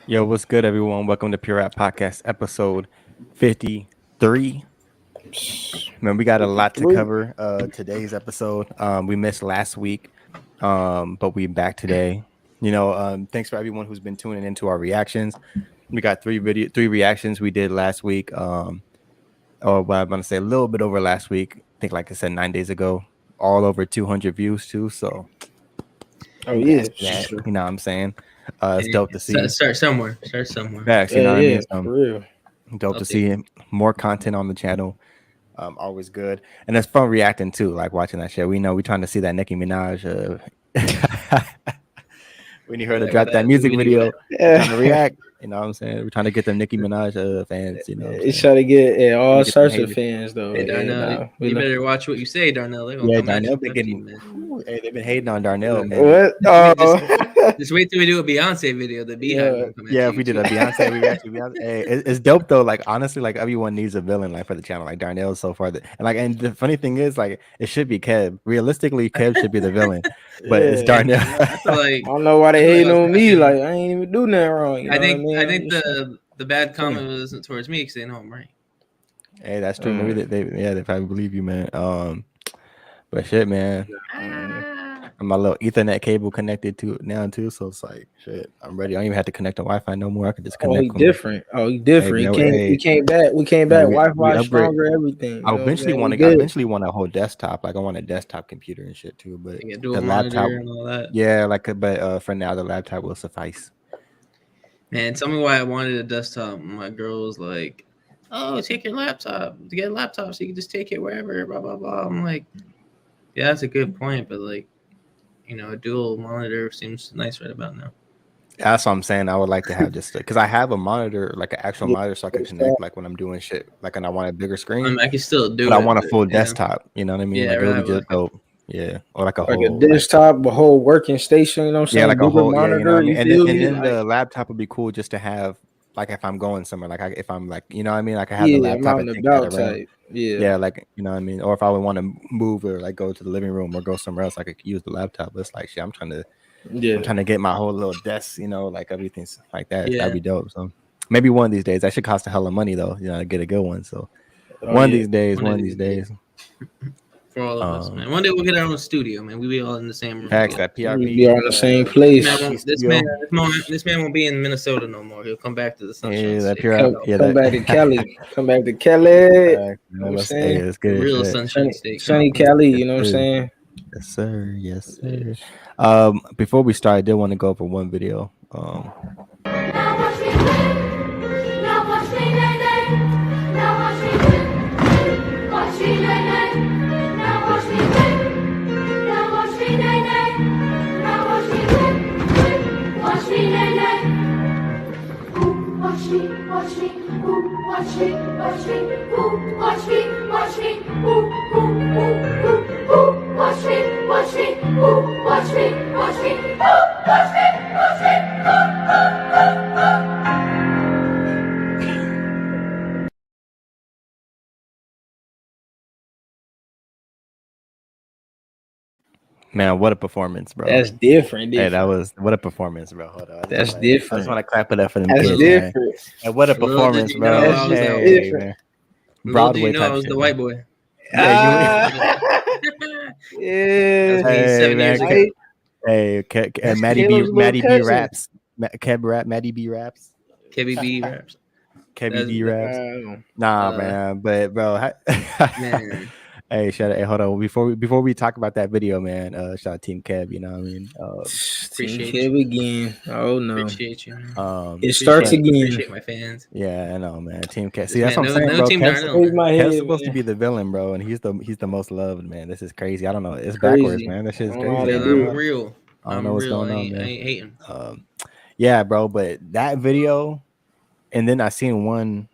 Yo, what's good, everyone? Welcome to Pure Rap Podcast, episode 53. Man, we got a lot to 53. cover. Today's episode. We missed last week, but we back today. Thanks for everyone who's been tuning into our reactions. We got three reactions we did last week. Or what I'm gonna say, a little bit over last week. I think, like I said, 9 days ago, all over 200 views too. So, Oh yeah, you know what I'm saying? It's dope to see. Start somewhere. Start somewhere. Facts, you know what I yeah, mean? for real. Dope to Okay. see more content on the channel. Always good, and it's fun reacting too, like watching that shit. We know we're trying to see that Nicki Minaj. When you heard her drop that music video, trying to react. You know what I'm saying? We're trying to get them Nicki Minaj fans. You know, It's trying to get all sorts of fans though. Hey, Darnell, you better watch what you say, Darnell. They're gonna come Darnell at you, been getting. man. Hey, they've been hating on Darnell, man. What? Just wait till we do a Beyonce video. The Beehive. Yeah, if we did a Beyonce, hey, it's dope though. Like honestly, like everyone needs a villain like for the channel. Like Darnell so far, and the funny thing is, like it should be Kev. Realistically, Kev should be the villain, but it's Darnell. I don't know why they hating on me. Like I ain't even do nothing wrong. I think the bad comment wasn't towards me because they know I'm right. Hey, that's true. Maybe they probably believe you, man. But shit, man. My little Ethernet cable connected to it now too, so it's like shit. I'm ready. I don't even have to connect to Wi-Fi no more. I could just connect. He different. He different. Hey, we came back. Wi-Fi stronger. Everything. I eventually want a whole desktop. Like I want a desktop computer and shit too. But the laptop and all that. Yeah, but for now the laptop will suffice. Man, tell me why I wanted a desktop. My girl was like, "Oh, take your laptop. To get a laptop, so you can just take it wherever." Blah blah blah. I'm like, yeah, that's a good point, but like, a dual monitor seems nice right about now. That's what I'm saying. I would like to have just because I have a monitor, like an actual monitor, so I can connect, like when I'm doing shit, like, and I want a bigger screen. I can still do it, but I want a full desktop. You know what I mean? Yeah, like, it would be just dope. Yeah, or like a desktop, a whole working station. You know what I'm saying? Yeah, like a whole monitor. You know what I mean? And then the laptop would be cool just to have. Like if I'm going somewhere, like if I'm like, you know what I mean? Like I have the laptop and take that around. Yeah, like you know what I mean? Or if I would want to move or like go to the living room or go somewhere else, I could use the laptop. But it's like shit, I'm trying to get my whole little desk, like everything's like that. Yeah. That'd be dope. So maybe one of these days. That should cost a hell of money though, to get a good one. So one of these days. For all of us, man. One day we'll get our own studio, man. We'll be all in the same room. Facts, that PRP. We'll be all in the same place. This man won't be in Minnesota no more. He'll come back to the sunshine. Come back to Cali. Come back to Cali. It's good. Real sunshine state. Sunny Cali, you know what I'm saying? Yes, sir. Yes, sir. Before we start, I did want to go over one video. Man, what a performance, bro. That's different. Hey, what a performance, bro. Hold on. That's different. I just want to clap it up for them. That's kids, different. Man. Hey, what a performance, bro. That's different. Broadway type I was the white boy. Yeah. That was me 7 years ago. Hey, Maddie B raps. Maddie B raps. Kebby B raps. Kebby B raps. Nah, man. But bro, man. Hey, hold on. Before we talk about that video, man, shout out Team Keb, you know what I mean? Appreciate Keb again. Oh no. Appreciate you. It starts again. Appreciate my fans. Yeah, I know, man. Team Keb. See, that's what I'm saying, bro. Keb's supposed to be the villain, bro, and he's the most loved, man. This is crazy. I don't know. It's backwards, man. This shit is crazy. I'm real. I don't know what's going on, man. I ain't hating. Yeah, bro, but that video, and then I seen one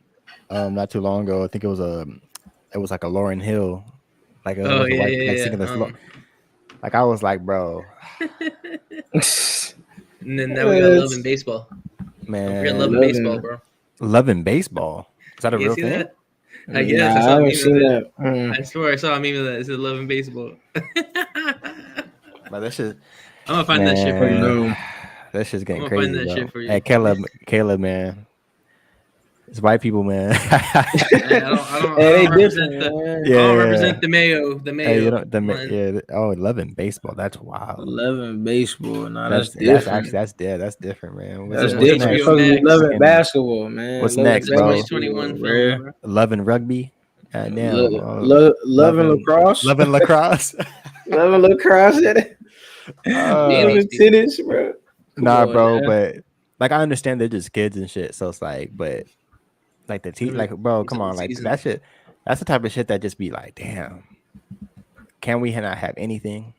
not too long ago. I think it was like a Lauryn Hill. Like, singing the slow. Like I was like, bro. And then now we got Love and Baseball. Man, we got Love and Baseball, bro. Love and Baseball. Is that a real thing? I guess I haven't seen that. I swear I saw a meme of that. It said Love and Baseball. But that shit. I'm gonna find that shit for you. That shit's getting I'm gonna find crazy, that bro. shit for you. Hey, Caleb, man. It's white people, man. I don't represent the Mayo. The Mayo. Hey, you know, oh, 11 baseball. That's wild. 11 baseball. Nah, that's different. different. That's different, man. That's different. It's supposed to be 11 basketball, man. What's next, bro? 2021 film, bro. 11 rugby. Damn. 11 lacrosse. 11 lacrosse. 11 lacrosse. Tennis, bro. Nah, bro, but like I understand they're just kids and shit. So it's like, but like like, bro, come on, like that shit. That's the type of shit that just be like, damn. Can we not have anything?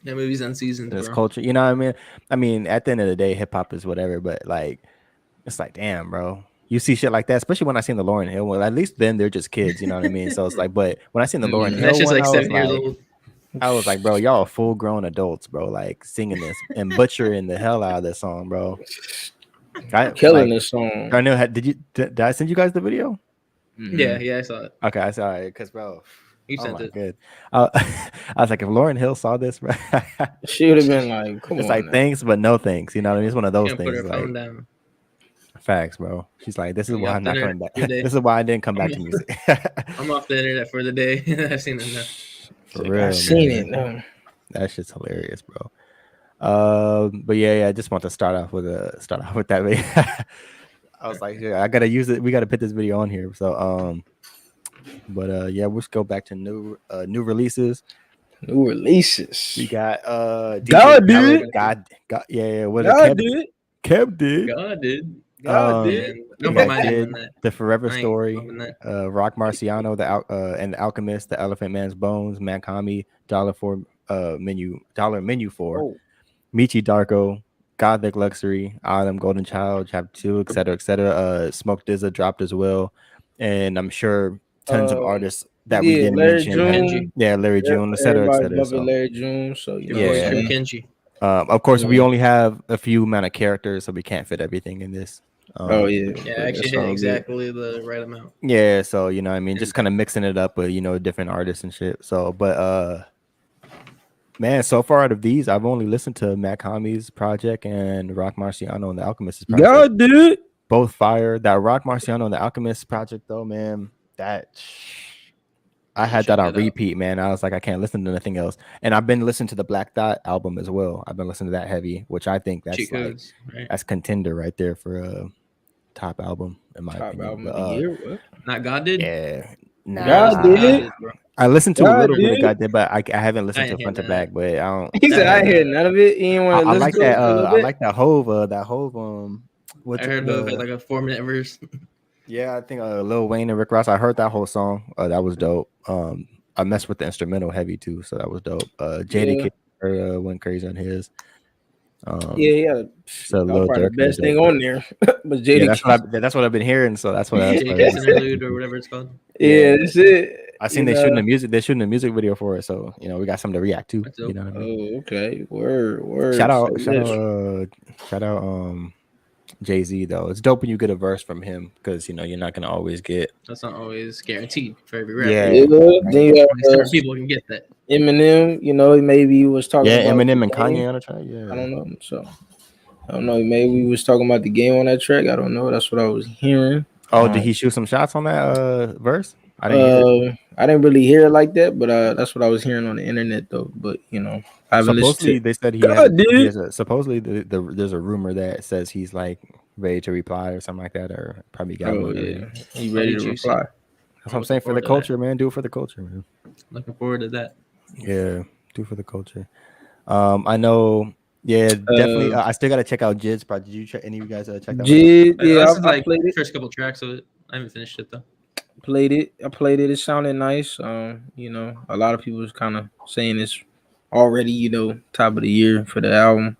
That movie's unseasoned. This culture, you know what I mean? I mean, at the end of the day, hip hop is whatever, but like, it's like, damn, bro. You see shit like that, especially when I seen the Lauryn Hill one. At least then they're just kids, you know what I mean? So it's like, but when I seen the Lauryn Hill that's just one, like 7 years old. I was like, bro, y'all are full grown adults, bro. Like singing this and butchering the hell out of this song, bro. Killing this song. I know. Did I send you guys the video? Mm-hmm. Yeah, I saw it. Okay, I saw it because, bro, you sent it. Good. I was like, if Lauryn Hill saw this, bro, she would have been like, "Come on." It's like now. Thanks, but no thanks. You know what I mean? It's one of those things. Put her like, phone down. Facts, bro. She's like, this is why I'm not coming back. This is why I didn't come back to music. I'm off the internet for the day. I've seen it now. For real, I've seen it. No. That shit's hilarious, bro. But yeah, I just want to start off with that video. I was like, yeah, I gotta use it. We gotta put this video on here. So but yeah, we'll just go back to new releases. New releases. We got God did. Yeah. What God did. Kev did. God did. God did. The Forever Story, Rock Marciano, and the Alchemist, the Elephant Man's Bones, Mankami, Dollar Menu 4, Michi Darko, Gothic Luxury, Autumn, Golden Child, Chapter 2, etc. Smoke Dizza dropped as well, and I'm sure tons of artists that we didn't mention. Larry June, etc. So Larry June, so Kenji. Of course, we only have a few amount of characters, so we can't fit everything in this. Yeah, actually hit exactly the right amount. Yeah, so you know, I mean, just kind of mixing it up with different artists and shit. So, but man, so far out of these, I've only listened to Matt Kami's project and Rock Marciano and the Alchemist's project. God, dude, both fire. That Rock Marciano and the Alchemist project, though, man, I had that on repeat, man. I was like, I can't listen to nothing else. And I've been listening to the Black Dot album as well. I've been listening to that heavy, which I think that's that's contender right there for a top album in my opinion. Album of the year, what? Not God did. Yeah, God did. I listened to a little bit of God did, but I haven't listened to front to back. But I don't. He said I heard none of it. I like that. I like that Hove. That Hove. I heard Hove had like a 4-minute verse. Yeah, I think Lil Wayne and Rick Ross. I heard that whole song. That was dope. I messed with the instrumental heavy too, so that was dope. Jada Kid went crazy on his. Yeah. So probably the best thing on there. But Jada, that's what I've been hearing. So that's what I interlude or whatever it's called. Yeah, that's it. I seen they're shooting a music video for it, so we got something to react to. You know what I mean? Oh, okay. Word. Shout out Jay-Z though. It's dope when you get a verse from him because you're not gonna always get. That's not always guaranteed for every rapper. Yeah. People can get that. Eminem, maybe he was talking. Yeah, about Eminem and Kanye on a track. Yeah, I don't know. So I don't know. Maybe we was talking about the game on that track. I don't know. That's what I was hearing. Oh, did he shoot some shots on that verse? I didn't really hear it like that, but that's what I was hearing on the internet though. But I haven't listened. They said supposedly there's a rumor that says he's like ready to reply or something like that, or probably got he ready to reply. That's what I'm saying for the culture, man. Do it for the culture, man. Looking forward to that. Yeah, do it for the culture. I know. Yeah, definitely. I still gotta check out Gibbs. Did you check any of you guys check that? I played the first couple tracks of it. I haven't finished it though. I played it. It sounded nice. A lot of people was kind of saying it's already, top of the year for the album.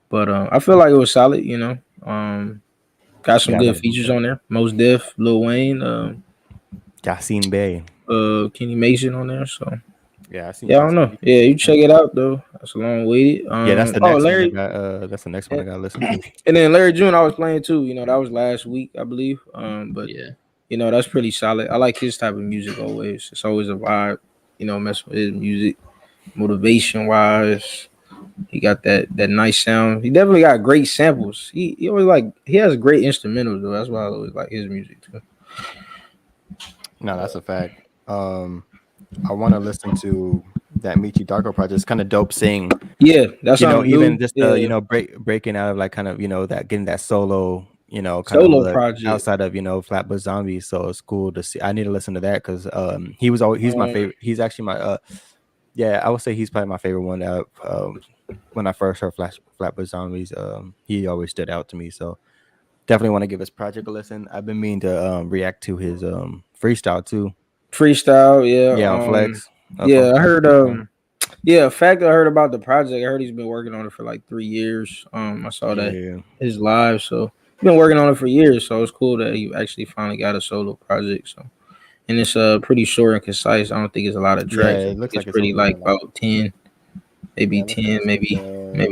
But I feel like it was solid, got some good features on there. Mos Def, Lil Wayne, Yasin Bey, Kenny Mason on there. So I don't know. Yeah, you check it out though. That's a long waited. That's the next one. That's the next one I gotta listen to. And then Larry June, I was playing too. That was last week, I believe. But that's pretty solid. I like his type of music always. It's always a vibe. Mess with his music, motivation wise. He got that nice sound. He definitely got great samples. He always he has great instrumentals though. That's why I always like his music too. No, that's a fact. I want to listen to that Michi Darko project. It's kind of dope seeing. Yeah, that's even just breaking out of like kind of that getting that solo kind solo of project outside of Flatbush Zombies. So it's cool to see. I need to listen to that because he's my favorite. He's actually my I would say he's probably my favorite one. When I first heard Flatbush Zombies, he always stood out to me. So definitely want to give his project a listen. I've been meaning to react to his freestyle too. Freestyle, on Flex. I heard fact I heard about the project. I heard he's been working on it for like 3 years. I saw that his live, so he's been working on it for years. So it's cool that he actually finally got a solo project. So, and it's pretty short and concise. I don't think it's a lot of tracks. It looks it's pretty like about 10, maybe 10, maybe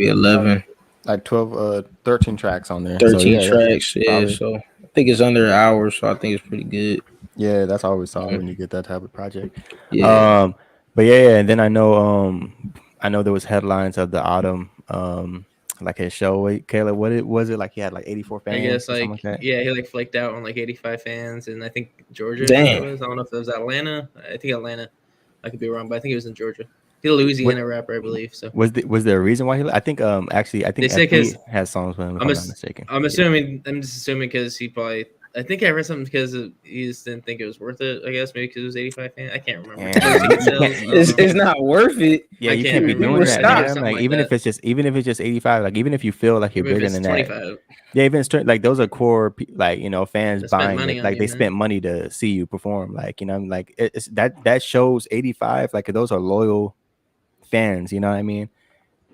11. Like 12, 13 tracks on there. 13 tracks, So I think it's under an hour, so I think it's pretty good. Yeah, that's always solid when you get that type of project. Yeah. But and then I know there was headlines of the autumn, like his show. Wait, Khaled, what was it like? He had like 84 fans. I guess like that? he flaked out on like 85 fans, and I think Georgia. Damn. I don't know if it was Atlanta. I think Atlanta. I could be wrong, but I think it was in Georgia. He's a Louisiana rapper, I believe. So was there a reason why he? I think they say he has songs with him. If I'm not mistaken. I'm assuming. I'm just assuming because he probably. I think I read something because he just didn't think it was worth it. I guess maybe because it was 85 fans. I can't remember. It's not worth it. Yeah, you can't be doing that. Like even if it's just 85, like even if you feel like you're bigger than 25. That. Yeah, even like those are core fans buying it. Like they spent money to see you perform. Like like it's that shows 85. Like those are loyal fans. You know what I mean?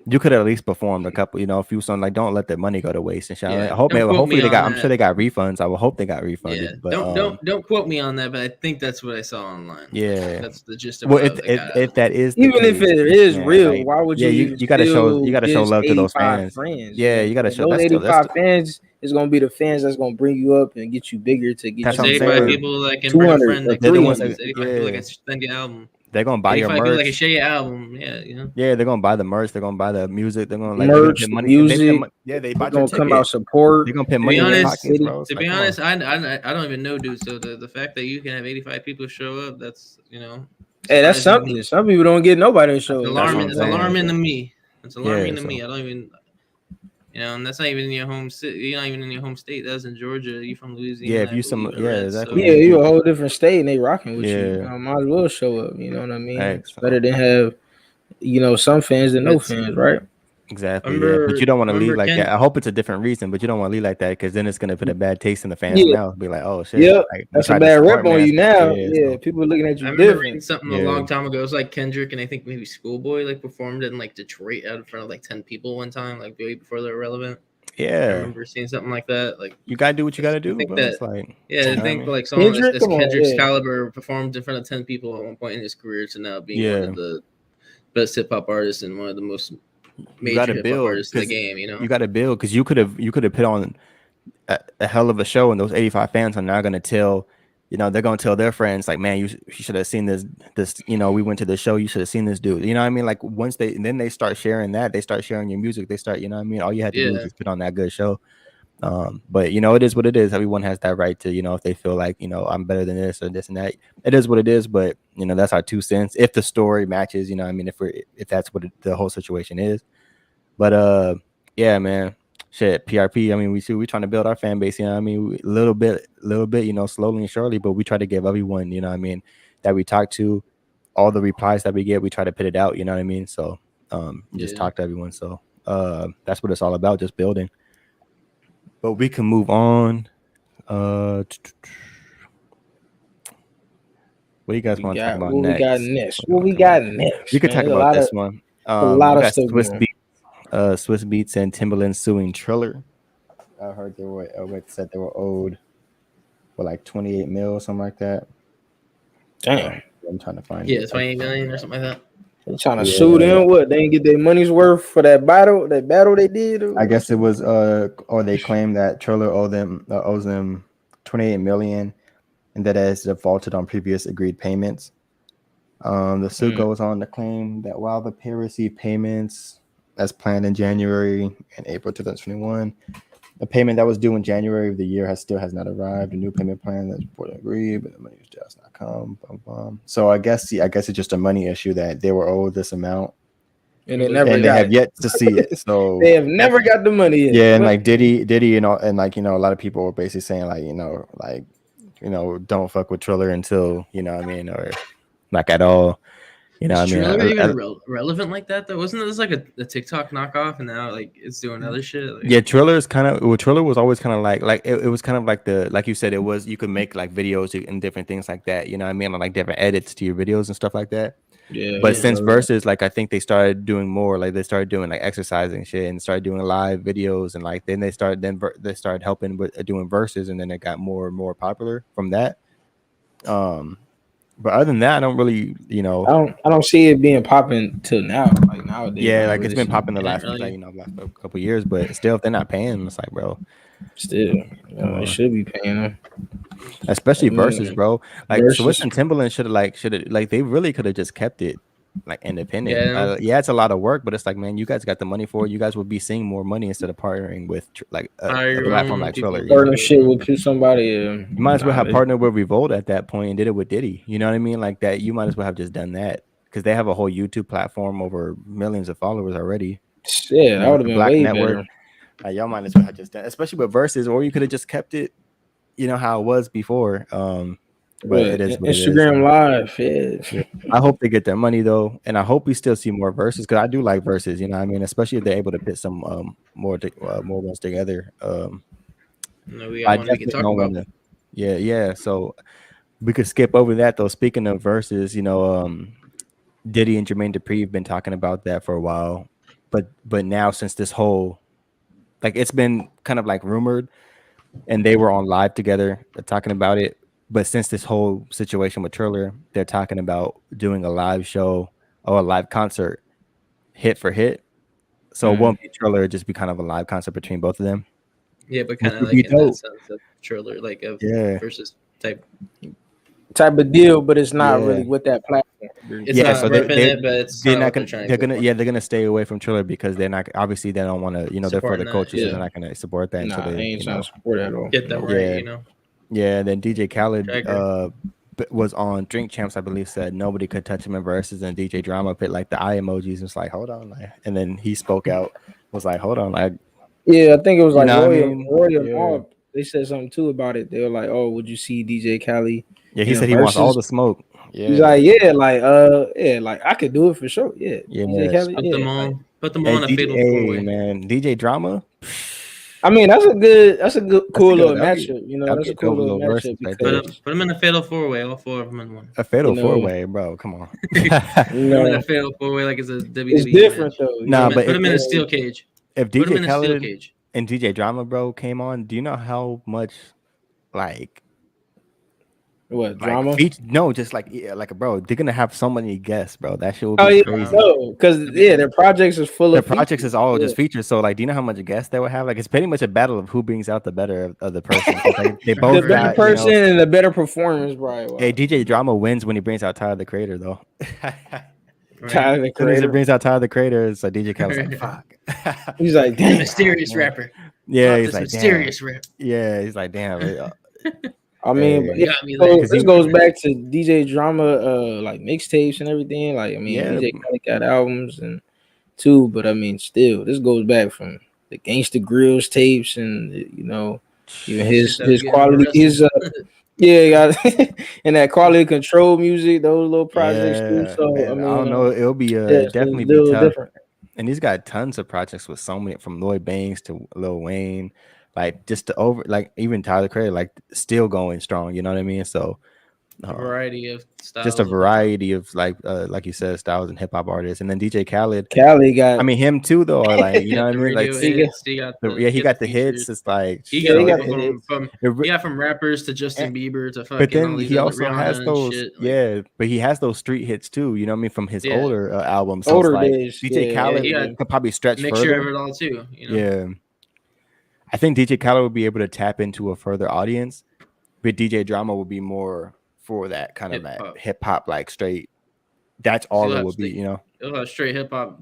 You could have at least performed a couple, a few songs. Like, don't let the money go to waste and shit. Yeah, hopefully they got. I'm sure they got refunds. I will hope they got refunded. Yeah. But don't quote me on that. But I think that's what I saw online. Yeah, that's the gist of. Well, if that is, even if it is real, why would you? You gotta show love to those fans. Yeah, you gotta show. Those 85 fans is gonna be the fans that's gonna bring you up and get you bigger to get. 85 people that can bring a friend. Like 300. 85 people that can spend your album. They're gonna buy your merch. Like a share your album, Yeah, they're gonna buy the merch. They're gonna buy the music. They're gonna merch, music. They buy gonna come out support. They're gonna put money in your pockets, bro. To be honest, I don't even know, dude. So the fact that you can have 85 people show up, that's Hey, that's something. Some people don't get nobody to show up. It's alarming to me. It's alarming to me. I don't even. And that's not even in your home city. You're not even in your home state. That's in Georgia. You from Louisiana. Yeah, if you exactly. Yeah, you a whole different state and they rocking with you. Might as well show up. You know what I mean? It's better than have, some fans than no fans, right? Exactly. But you don't want to leave like that. I hope it's a different reason, but you don't want to leave like that because then it's gonna put a bad taste in the fans' mouth. Be like, oh shit. Yeah, that's a bad rep on you now. Yeah, people are looking at you different. Reading something a long time ago. It was like Kendrick and I think maybe Schoolboy performed in Detroit out in front of 10 people one time, way before they were relevant. Yeah, I remember seeing something like that. You gotta do what you gotta do. I think someone Kendrick's caliber performed in front of 10 people at one point in his career to now being one of the best hip hop artists and one of the most major hip hop artists in the game. You got to build because you could have put on a hell of a show, and those 85 fans are now gonna tell. They're gonna tell their friends like, man, you should have seen this. We went to the show. You should have seen this dude. You know what I mean? Like once they start sharing that, they start sharing your music. They start, all you had to do is just put on that good show. But it is what it is. Everyone has that right to, if they feel like, I'm better than this or this and that. It is what it is. But that's our 2 cents. If the story matches, if that's what the whole situation is. But yeah, man. Shit, PRP. We trying to build our fan base. Little bit, slowly and surely. But we try to give everyone, that we talk to, all the replies that we get, we try to put it out. You know what I mean? So, just talk to everyone. So, that's what it's all about, just building. But we can move on. What do you guys want to talk about next? What we got next? You can talk about this one. A lot of stuff. Swiss Beats and Timbaland suing Triller. I heard said they were owed for 28 mil or something like that. Damn. I'm trying to find 28 million or something like that. They trying to sue them. What? They didn't get their money's worth for that battle they did? I guess it was or they claim that Triller owes them 28 million and that has defaulted on previous agreed payments. The suit goes on to claim that while the pair received payments as planned in January and April 2021. The payment that was due in January of the year still has not arrived. A new payment plan that's reported agreed, but the money has just not come. Bum, bum. So I guess it's just a money issue that they were owed this amount, and they have yet to see it. So they have never got the money yet. Yeah, and like Diddy, and like a lot of people were basically saying don't fuck with Triller until or like at all. Is Triller even relevant like that though? Wasn't this like a TikTok knockoff, and now like it's doing other shit? Like, yeah, Triller was always kind of like it was kind of like like you said, it was, you could make like videos and different things like that. You know what I mean? Like different edits to your videos and stuff like that. Yeah. But since Versus, like I think they started doing more. Like they started doing like exercising shit and started doing live videos, and like then they started helping with doing Versus, and then it got more and more popular from that. But other than that, I don't really, I don't see it being popping till now. Like nowadays. Yeah, like it's been popping the last last couple years, but still, if they're not paying, it's like, bro, still, they should be paying them. Especially Versus, bro. Like Swiss and Timbaland should have they really could have just kept it like independent. Yeah, it's a lot of work, but it's like, man, you guys got the money for it. You guys would be seeing more money instead of partnering with like a platform like Triller. Partnership with somebody. You might as well have partnered with Revolt at that point and did it with Diddy. You know what I mean? Like that, you might as well have just done that, because they have a whole YouTube platform over millions of followers already. Yeah, that would have been way better. Like, y'all might as well have just done, especially with Versus, or you could have just kept it, how it was before. But it is what Instagram Live. Yeah. I hope they get their money though, and I hope we still see more Versus, because I do like Versus. You know what I mean? Especially if they're able to put some more ones together. We got one we can talk about. Yeah. So we could skip over that though. Speaking of Versus, Diddy and Jermaine Dupri have been talking about that for a while, but now since this whole, like, it's been kind of like rumored, and they were on live together talking about it. But since this whole situation with Triller, they're talking about doing a live show or a live concert, hit for hit. So it won't be Triller; it'll just be kind of a live concert between both of them. Yeah, but kind of like in that sense of Triller, like a Versus type of deal, but it's not really with that platform. It's not so ripping it, but it's they're not gonna. They're gonna stay away from Triller, because they're not, obviously they don't want to. They're for the coaches, so they're not gonna support that. Nah, they ain't trying to support that at all. Get that right, Yeah, and then DJ Khaled was on Drink Champs, I believe, said nobody could touch him in Versus, and DJ Drama put like the eye emojis and was like, hold on, and then he spoke out, was like, hold on, I think it was like Roy and Mob. They said something too about it. They were like, oh, would you see DJ Khaled? Yeah, he said he wants all the smoke. Yeah, he's like, like I could do it for sure. Yeah, DJ Khaled, put them on a fatal four-way, man. DJ Drama. I mean, that's a cool little matchup. That's a cool little matchup. Put them in a fatal four-way, all four of them in one. A fatal four-way, bro. Come on. Put them in a fatal four-way like it's a WWE. It's different though. Nah, but put them in a steel cage. If DJ Khaled and DJ Drama, bro, came on, do you know how much, like, what drama? No, just like bro, they're gonna have so many guests, bro. That shit will be crazy. Because their projects is full of. Their projects is all just features. So like, do you know how much guests they will have? Like, it's pretty much a battle of who brings out the better of the person. Like, they both the better person and the better performance, bro. Hey, DJ Drama wins when he brings out Tyler the Creator, though. Tyler the Creator. He brings out Tyler the Creator. It's like DJ Khaled's like, fuck. He's like, damn, mysterious rapper. Yeah, he's like, mysterious rap. Yeah, he's like, damn. I mean, this goes back to DJ Drama, like mixtapes and everything. Like, I mean, DJ Khaled got albums and too, but I mean, still, this goes back from the Gangsta Grills tapes and even his quality, and that quality control music, those little projects too. So man, I don't know, it'll be definitely be tough. Different. And he's got tons of projects with so many, from Lloyd Banks to Lil Wayne. Like, just even Tyler Creator, like, still going strong. You know what I mean? So a variety of styles. Just a variety of like you said, styles and hip hop artists. And then DJ Khaled. Got. I mean, him too, though. Or like, you know what I mean? Like, he got the hits. It's like he got from rappers to Justin Bieber to fucking. But then he also has those. Shit, but he has those street hits too. You know what I mean? From his older albums. So older days. DJ Khaled could probably stretch further. Mixture of it all too. Yeah. I think DJ Khaled would be able to tap into a further audience, but DJ Drama would be more for that kind of hip hop, like straight that's all it would be, you know. It'll have straight hip hop,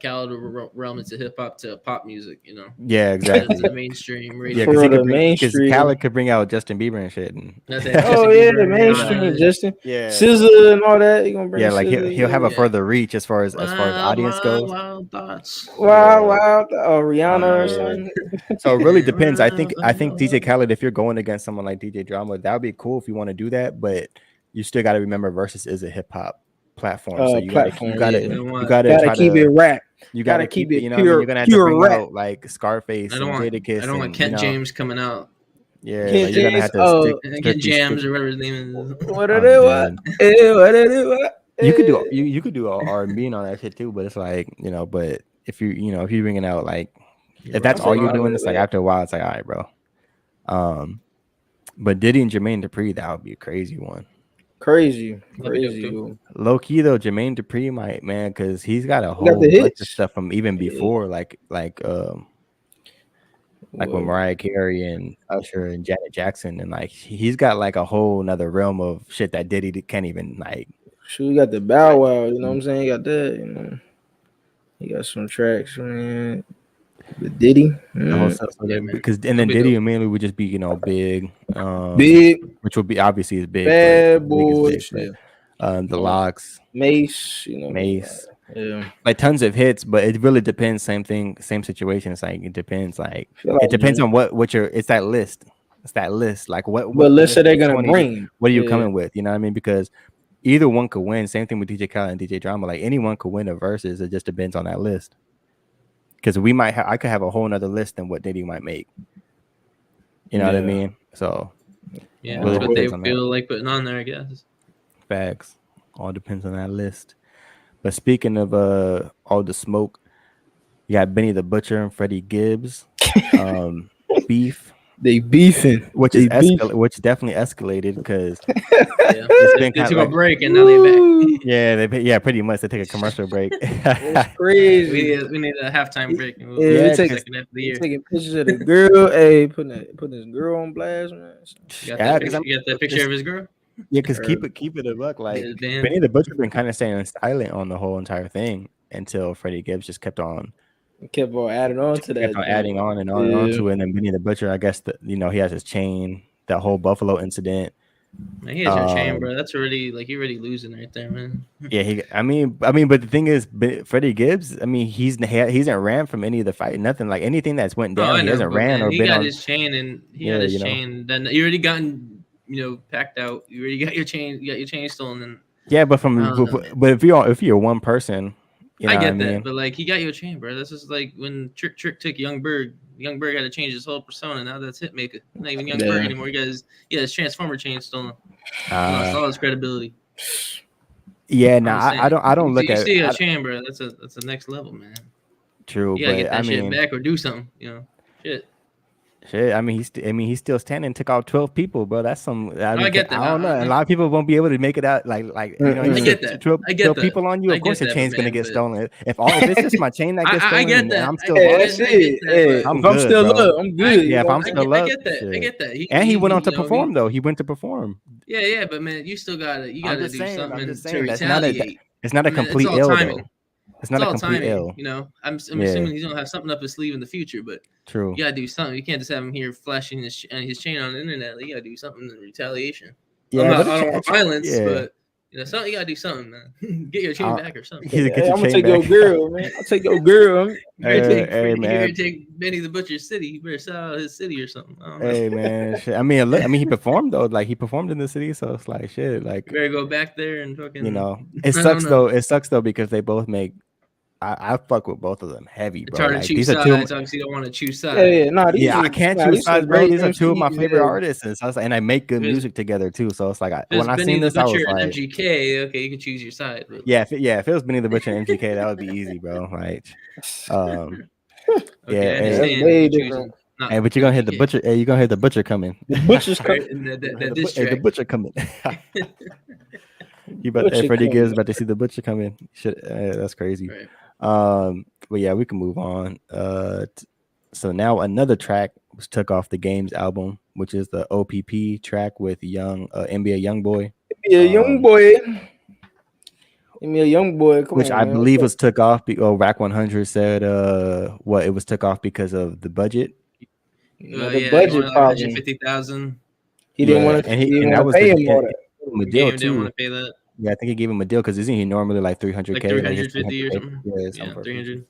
Khaled realm into hip hop to pop music, you know. Yeah, exactly. To the mainstream radio. Yeah, because Khaled could bring out Justin Bieber and shit. And the mainstream Justin, SZA and all that. He gonna bring like he'll have a further reach as far as audience goes. Wild thoughts. Wow, Rihanna or something. So it really depends. I think DJ Khaled, if you're going against someone like DJ Drama, that would be cool if you want to do that, but you still got to remember Versus is a hip hop platform, so you gotta keep it rap. You gotta keep it, you know, pure, you're gonna have to bring out like Scarface and Jadakiss. I don't want Kent James coming out. Yeah, like you're gonna have to Kent James or whatever his name is. What are they? What? You could do R&B and all that shit too, but it's like, you know, but if you're bringing out like, if that's all you're doing, it's like after a while it's like, all right, bro. But Diddy and Jermaine Dupri, that would be a crazy one. Crazy. Low key though, Jermaine Dupri might, man, because he's got a whole bunch of stuff from even before, like when Mariah Carey and Usher and Janet Jackson, and like he's got like a whole nother realm of shit that Diddy can't even like. Sure, you got the Bow Wow, you know what I'm saying? You got that, you know. You got some tracks, man. But Diddy, because then Diddy mainly would just be, you know, big, which would be obviously is big. Bad Boys, the Locks, Mace, you know, Mace, like tons of hits, but it really depends. Same thing, same situation. It's like it depends. Like it depends on what your. It's that list. It's that list. Like what list are they gonna bring? What are you coming with? You know what I mean? Because either one could win. Same thing with DJ Khaled and DJ Drama. Like anyone could win a versus. It just depends on that list. Because I could have a whole nother list than what Diddy might make. You know what I mean? So yeah, really that's what they feel like putting on there, I guess. Facts. All depends on that list. But speaking of all the smoke, you got Benny the Butcher and Freddie Gibbs. Beef. They beefing, which definitely escalated because they took a break and now they back. Yeah, pretty much they take a commercial break. It's crazy. We need a halftime break. We're taking pictures of the girl. Hey, putting this girl on blast, man. You got that picture of his girl? Yeah, because keep it a buck. Like Benny the Butcher been kind of staying silent on the whole entire thing until Freddie Gibbs just kept on adding on to that. Kept on adding on and on and on to it. And then Benny the Butcher, I guess he has his chain, that whole Buffalo incident. Man, he has your chain, bro. That's already like you're already losing right there, man. Yeah, I mean, but the thing is, Freddie Gibbs, I mean, he hasn't ran from any of the fight, nothing like anything that's went down. He hasn't ran or been on. His chain, and he had his chain. Then you already gotten, packed out. You already got your chain. You got your chain stolen. And yeah, but if you're one person. You know I get that, mean? but like he got your chain, bro. This is like when Trick took Young Berg. Young Berg had to change his whole persona. Now that's Hitmaker. Not even Young Berg anymore. He got his Transformer chain stolen. Lost all his credibility. Yeah, I don't look at. You see a chain, bro. That's a next level, man. True, you gotta get that shit back or do something. Shit. I mean, he's still standing. Took out 12 people, bro. That's some. I get that. I don't know. A lot of people won't be able to make it out. Like I get that. 12 people on you. Of course, your chain's gonna get stolen. If it's just my chain that gets stolen, I get that. I'm still. I'm still up. I'm good. Yeah, if I'm still up. I get that. And he went on to perform though. He went to perform. Yeah, but man, you still gotta do something to retaliate. It's not a complete ill though. It's not a complete ill. I'm assuming he's gonna have something up his sleeve in the future, but true. You gotta do something. You can't just have him here flashing his chain on the internet. You gotta do something in retaliation. Yeah, I don't want violence, but something. You gotta do something, man. Get your chain back or something. I'm gonna take your girl, man. I'll take your girl. You take Benny the Butcher's city. You better sell out his city or something. Hey man, shit. I mean, he performed though. Like he performed in the city, so it's like shit. Like you better go back there and fucking. It sucks though. It sucks though because they both make. I fuck with both of them heavy, bro. It's hard to choose sides. Obviously, you don't want to choose sides. I can't choose sides, bro. These are two of my favorite artists, and I make good music together too. So it's like when I seen this, I was like, MGK. Okay, you can choose your side. But... Yeah, if it was Benny the Butcher and MGK, that would be easy, bro. Like, that's way different. Hey, but you're gonna hit the butcher. Hey, you're gonna hit the butcher coming. The butcher's coming. The butcher coming. Freddie Gibbs about to see the butcher coming. That's crazy. Right. But yeah, we can move on. So now another track was took off the Games album, which is the OPP track with NBA YoungBoy. Yeah, YoungBoy. Give me a young boy. Come which on, I man. believe was took off. Rack 100 said what it was took off because of the budget. The budget like problem. 150,000. He didn't want to. He didn't want to pay him all that. A deal too. Didn't want to pay that. Yeah, I think he gave him a deal because isn't he normally like 300K? Like 350 or something? Yeah, 300.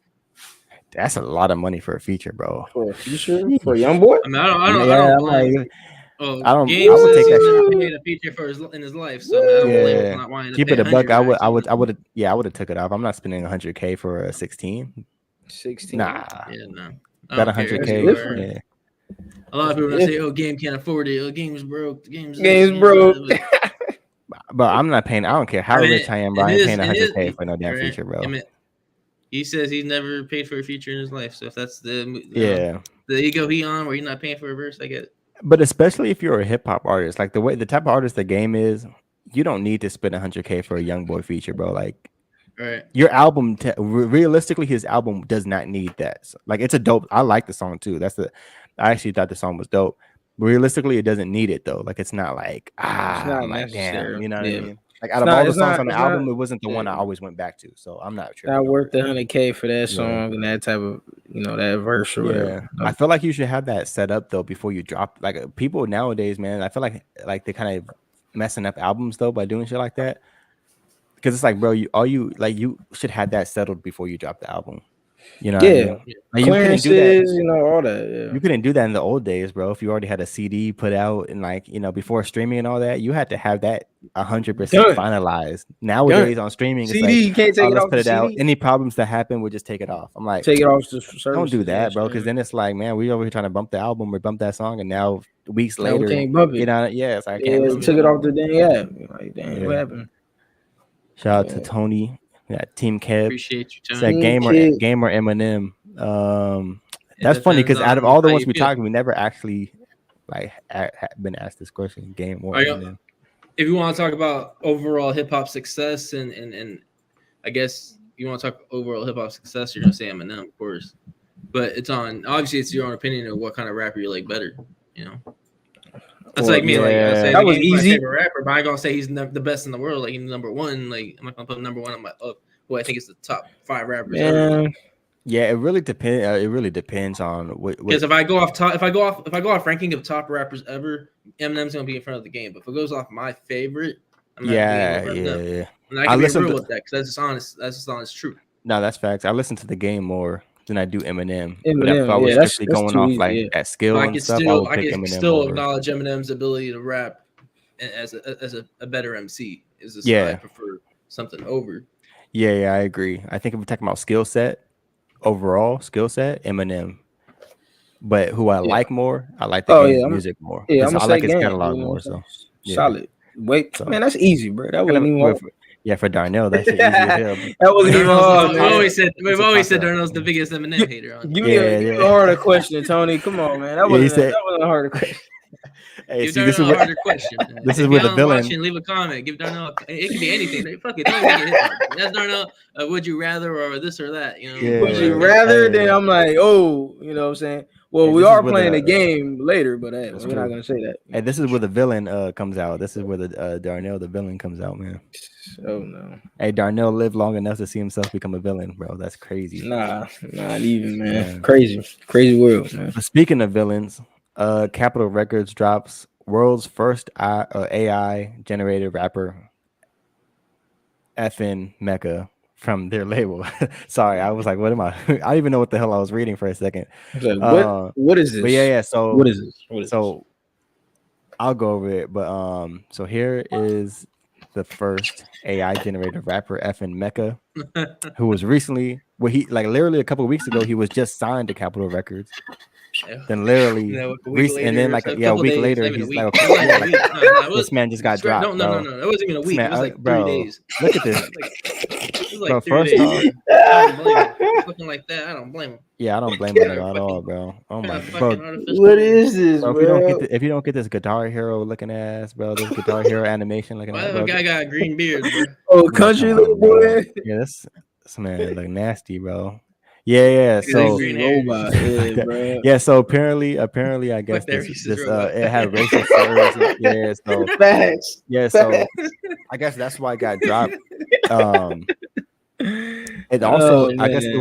That's a lot of money for a feature, bro. For a feature? For a young boy? I mean, I don't Games I would take that shit. Paid a feature for in his life, so I don't blame him for not wanting to keep pay it a buck. I would Mm-hmm. have took it off. I'm not spending 100K for a 16. 16. Nah. Yeah, no. That 100K. Yeah. A lot of people say, "Oh, game can't afford it. Oh, game's broke. The game's broke." But I'm not paying. I don't care how rich I am, bro. I ain't paying 100K for no damn feature, bro. He says he's never paid for a feature in his life. So if that's the ego he on, where you're not paying for a verse, I get it. But especially if you're a hip hop artist, like the type of artist the game is, you don't need to spend 100K for a young boy feature, bro. Like, your album, realistically, his album does not need that. So, like, it's a dope. I like the song too. I actually thought the song was dope. Realistically, it doesn't need it though. Like, it's not like damn, you know what I mean? Like, out of all the songs on the album, it wasn't the one I always went back to. So I'm not sure. Not worth the 100K for that song and that type of, that verse or whatever. I feel like you should have that set up though before you drop. Like, people nowadays, man, I feel like they kind of messing up albums though by doing shit like that. Because it's like, bro, you should have that settled before you drop the album. You know, like, clearances, all that. Yeah. You couldn't do that in the old days, bro. If you already had a CD put out and before streaming and all that, you had to have that 100% finalized. Nowadays on streaming, CD, it's like, you can't take it off. Put it out. Any problems that happen, we'll just take it off. I'm like, take it off. Don't do that, bro. Because then it's like, man, we over here trying to bump the album or bump that song, and now weeks later, we can't bump it. It's like, I can't took it off the dang app. Like, dang, what happened? Shout out to Tony. Yeah, Team Kev. Appreciate you, Tony. Gamer Eminem. That's funny because out of all the ones we talked, we never actually been asked this question. Game or Eminem. If you want to talk about overall hip hop success and I guess you want to talk overall hip hop success, you're gonna say Eminem, of course. But obviously it's your own opinion of what kind of rapper you like better. That's like me. Like, I say, that was easy. My favorite rapper, but I'm gonna say he's the best in the world. Like, he's number one. Like, I'm not gonna put number one on my I think it's the top 5 rappers. Ever. Yeah, it really depends. It really depends on what. Because if I go off ranking of top rappers ever, Eminem's gonna be in front of the game. But if it goes off my favorite, I'm not yeah. And I can be real with that because that's just honest truth. No, that's facts. I listen to the game more than I do Eminem. But if I was strictly going off at skill and stuff, I can still acknowledge Eminem's ability to rap as a better MC. I prefer something over. Yeah, I agree. I think if we're talking about overall skill set, Eminem. But who I like more, I like the music more. Yeah, I like his catalog more. So solid. Wait, man, that's easy, bro. That wasn't even hard. For Darnell, that's easy as hell. That wasn't even hard. We've always said Darnell's the biggest Eminem hater. Give me a harder question, Tony. Come on, man. That wasn't a harder question. Hey, give Darnell a harder question. Man. This is where the villain. Watching, leave a comment. Give Darnell. It can be anything. Fuck it. Don't make it hit. That's Darnell. Would you rather or this or that? Would you rather? Then I'm like, you know what I'm saying? Well, we are playing a game later, but we're not gonna say that. Hey, this is where the villain comes out. This is where the Darnell the villain comes out, man. Oh no. Hey, Darnell lived long enough to see himself become a villain, bro. That's crazy. Nah, not even, man. Crazy world, man. But speaking of villains, Capitol Records drops world's first AI generated rapper, FN Mecca, from their label. Sorry, I was like, what am I? I don't even know what the hell I was reading for a second. Like, what is this? But yeah. So what is this? I'll go over it. But so here is the first AI generated rapper, FN Mecca, who was recently, literally a couple of weeks ago, he was just signed to Capitol Records. Then literally, a week later, he's like, this man just got dropped. No, it wasn't even a week. It was like 3 days. Look at this. It was like 3 days. I don't blame him. Looking like that, I don't blame him. Yeah, I don't blame him at all, bro. Oh my god, what is this, bro? If you don't get this Guitar Hero looking ass, bro, this Guitar Hero animation looking ass, bro. Guy got a green beard, bro. Oh, country little boy. Yeah, this man look nasty, bro. Yeah. So so apparently, I guess this it had racial slurs. Yeah. So facts. Yeah. So I guess that's why it got dropped. It also, I guess it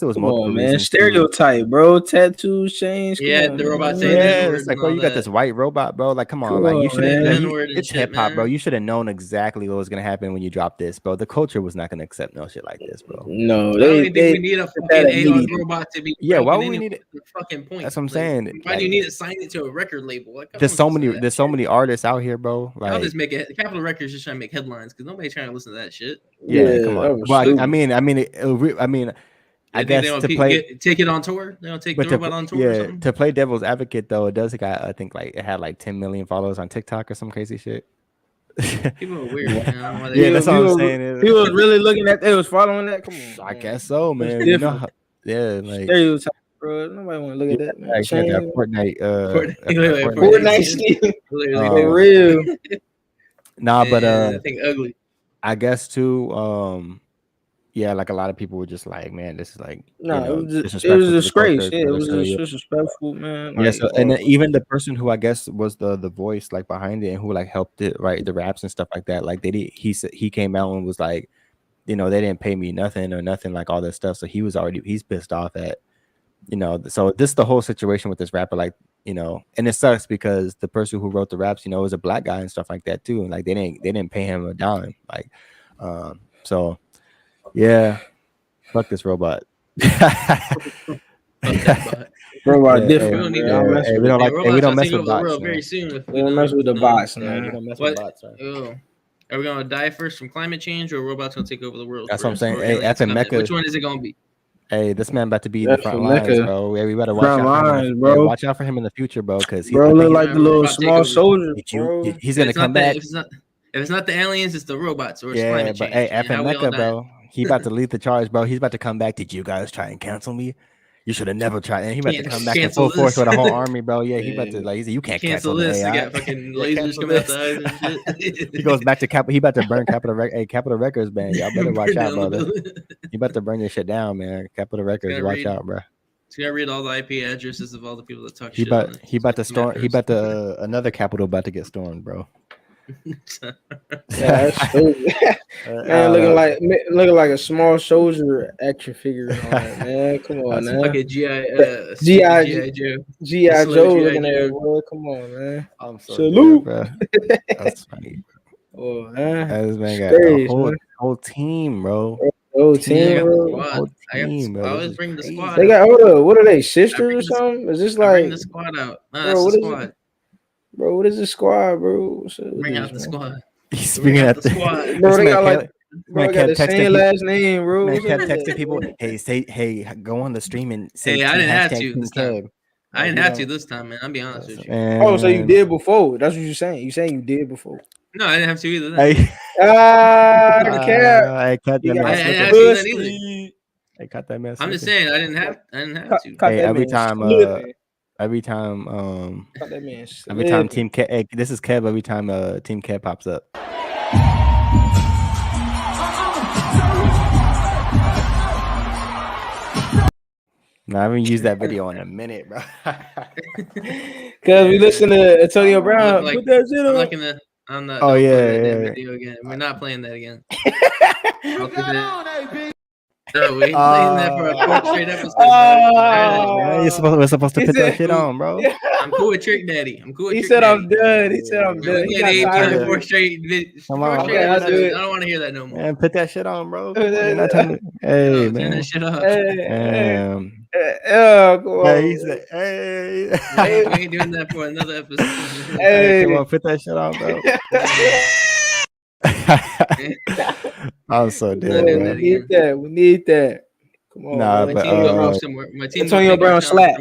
was multiple reasons. Stereotype, bro. Tattoos, chains. Yeah, come on, the robot man. saying it's like, bro, you got this white robot, bro. Like, come on, like you should have. It's hip hop, bro. You should have known exactly what was gonna happen when you dropped this, bro. The culture was not gonna accept no shit like this, bro. No, I don't think we need a fucking AI robot to be. Yeah, why would we need it? The fucking point. That's what I'm saying. Why do you need to sign it to a record label? Like, there's so many artists out here, bro. Like, I'll just make it. Capitol Records just trying to make headlines because nobody's trying to listen to that shit. Yeah, come on. Well, I mean, I guess to take it on tour. They don't take the robot on tour. Yeah, or something? To play devil's advocate though, it does got, I think, like it had like 10 million followers on TikTok or some crazy shit. People are weird. Man. Yeah, that's what I'm saying. He was really looking at. They was following that. Come on, I guess so, man. You know, yeah, like stereotype, bro. Nobody want to look at that, man. Like that Fortnite, Fortnite for real. Nah, but I think ugly. I guess too. Yeah, like a lot of people were just like, man, this is like, it was a disgrace. Yeah, it was disrespectful, man. Like, yeah, so, and then even the person who I guess was the voice like behind it and who like helped it write the raps and stuff like that, like he came out and was like, they didn't pay me nothing or nothing, like all this stuff. So he's pissed off at, so this the whole situation with this rapper, like, and it sucks because the person who wrote the raps, was a black guy and stuff like that too, and like they didn't pay him a dime, like, so. Yeah, fuck this robot. Robot different. We don't mess with bots. Very soon. We don't mess with the bots, man. We don't mess with bots. Are we gonna die first from climate change, or robots gonna take over the world? That's what I'm saying. Hey, effing Mecca. Which one is it gonna be? Hey, this man about to be in the front lines, bro. Yeah, we better watch out, bro. Yeah, watch out for him in the future, bro. Because he look like the little small soldier. He's gonna come back. If it's not the aliens, it's the robots or it's climate change. Hey, effing Mecca, bro. He about to lead the charge, bro. He's about to come back. Did you guys try and cancel me? You should have never tried. And he about to come back in full force with a whole army, bro. Yeah, he about to he said, you can't cancel this. They got fucking lasers coming out the eyes and shit. He goes back to He about to burn Capitol Records. Hey, Capitol Records, man. Y'all better watch out, brother. He about to burn your shit down, man. Capitol Records, watch out, bro. So you gotta read all the IP addresses of all the people that talk shit. He about to storm. He about to another Capitol about to get stormed, bro. That's stupid. Man, looking like a small soldier action figure and all that, man. Come on, man. Like a G.I. Joe looking at it, boy. Come on, man. I'm so salute, bro. That's funny. Oh, man. This man got a whole team, bro. Whole team, bro. I always bring the squad. They got what are they, sisters or something? Is this like bring the squad out? No, that's the squad. Bro, what is the squad, bro? Bring out the squad. He's bringing out the squad. Bro, they got like they got the same last name, bro. Man kept texting people, hey, go on the stream and say, hey, I didn't have to this time. I didn't have to this time, man. I'll be honest with you. Oh, so you did before? That's what you're saying. You saying you did before? No, I didn't have to either. Hey, I cut that I didn't have to do that either. I cut that mess. I'm just saying I didn't have to. Hey, every time Team Kev, hey, this is Kev. Every time Team Kev pops up. No, I haven't used that video in a minute, bro. Cause we listen to Antonio Brown. Like, put that shit on. I'm not. Oh yeah. Video again. We're not playing that again. No, we ain't playing that for a 4 straight episode. We're supposed to put that shit on, bro. I'm cool with Trick Daddy. He said I'm done. He said I'm done. He got 4 straight. Come on, I don't want to hear that no more. Man, put that shit on, bro. Hey, man. Turn that shit up. Come on. Hey, he said, hey. We ain't doing that for another episode. Hey, come on, put that shit on, bro. I'm so dead. We need that. Come on. Nah, my but team Antonio Brown slap.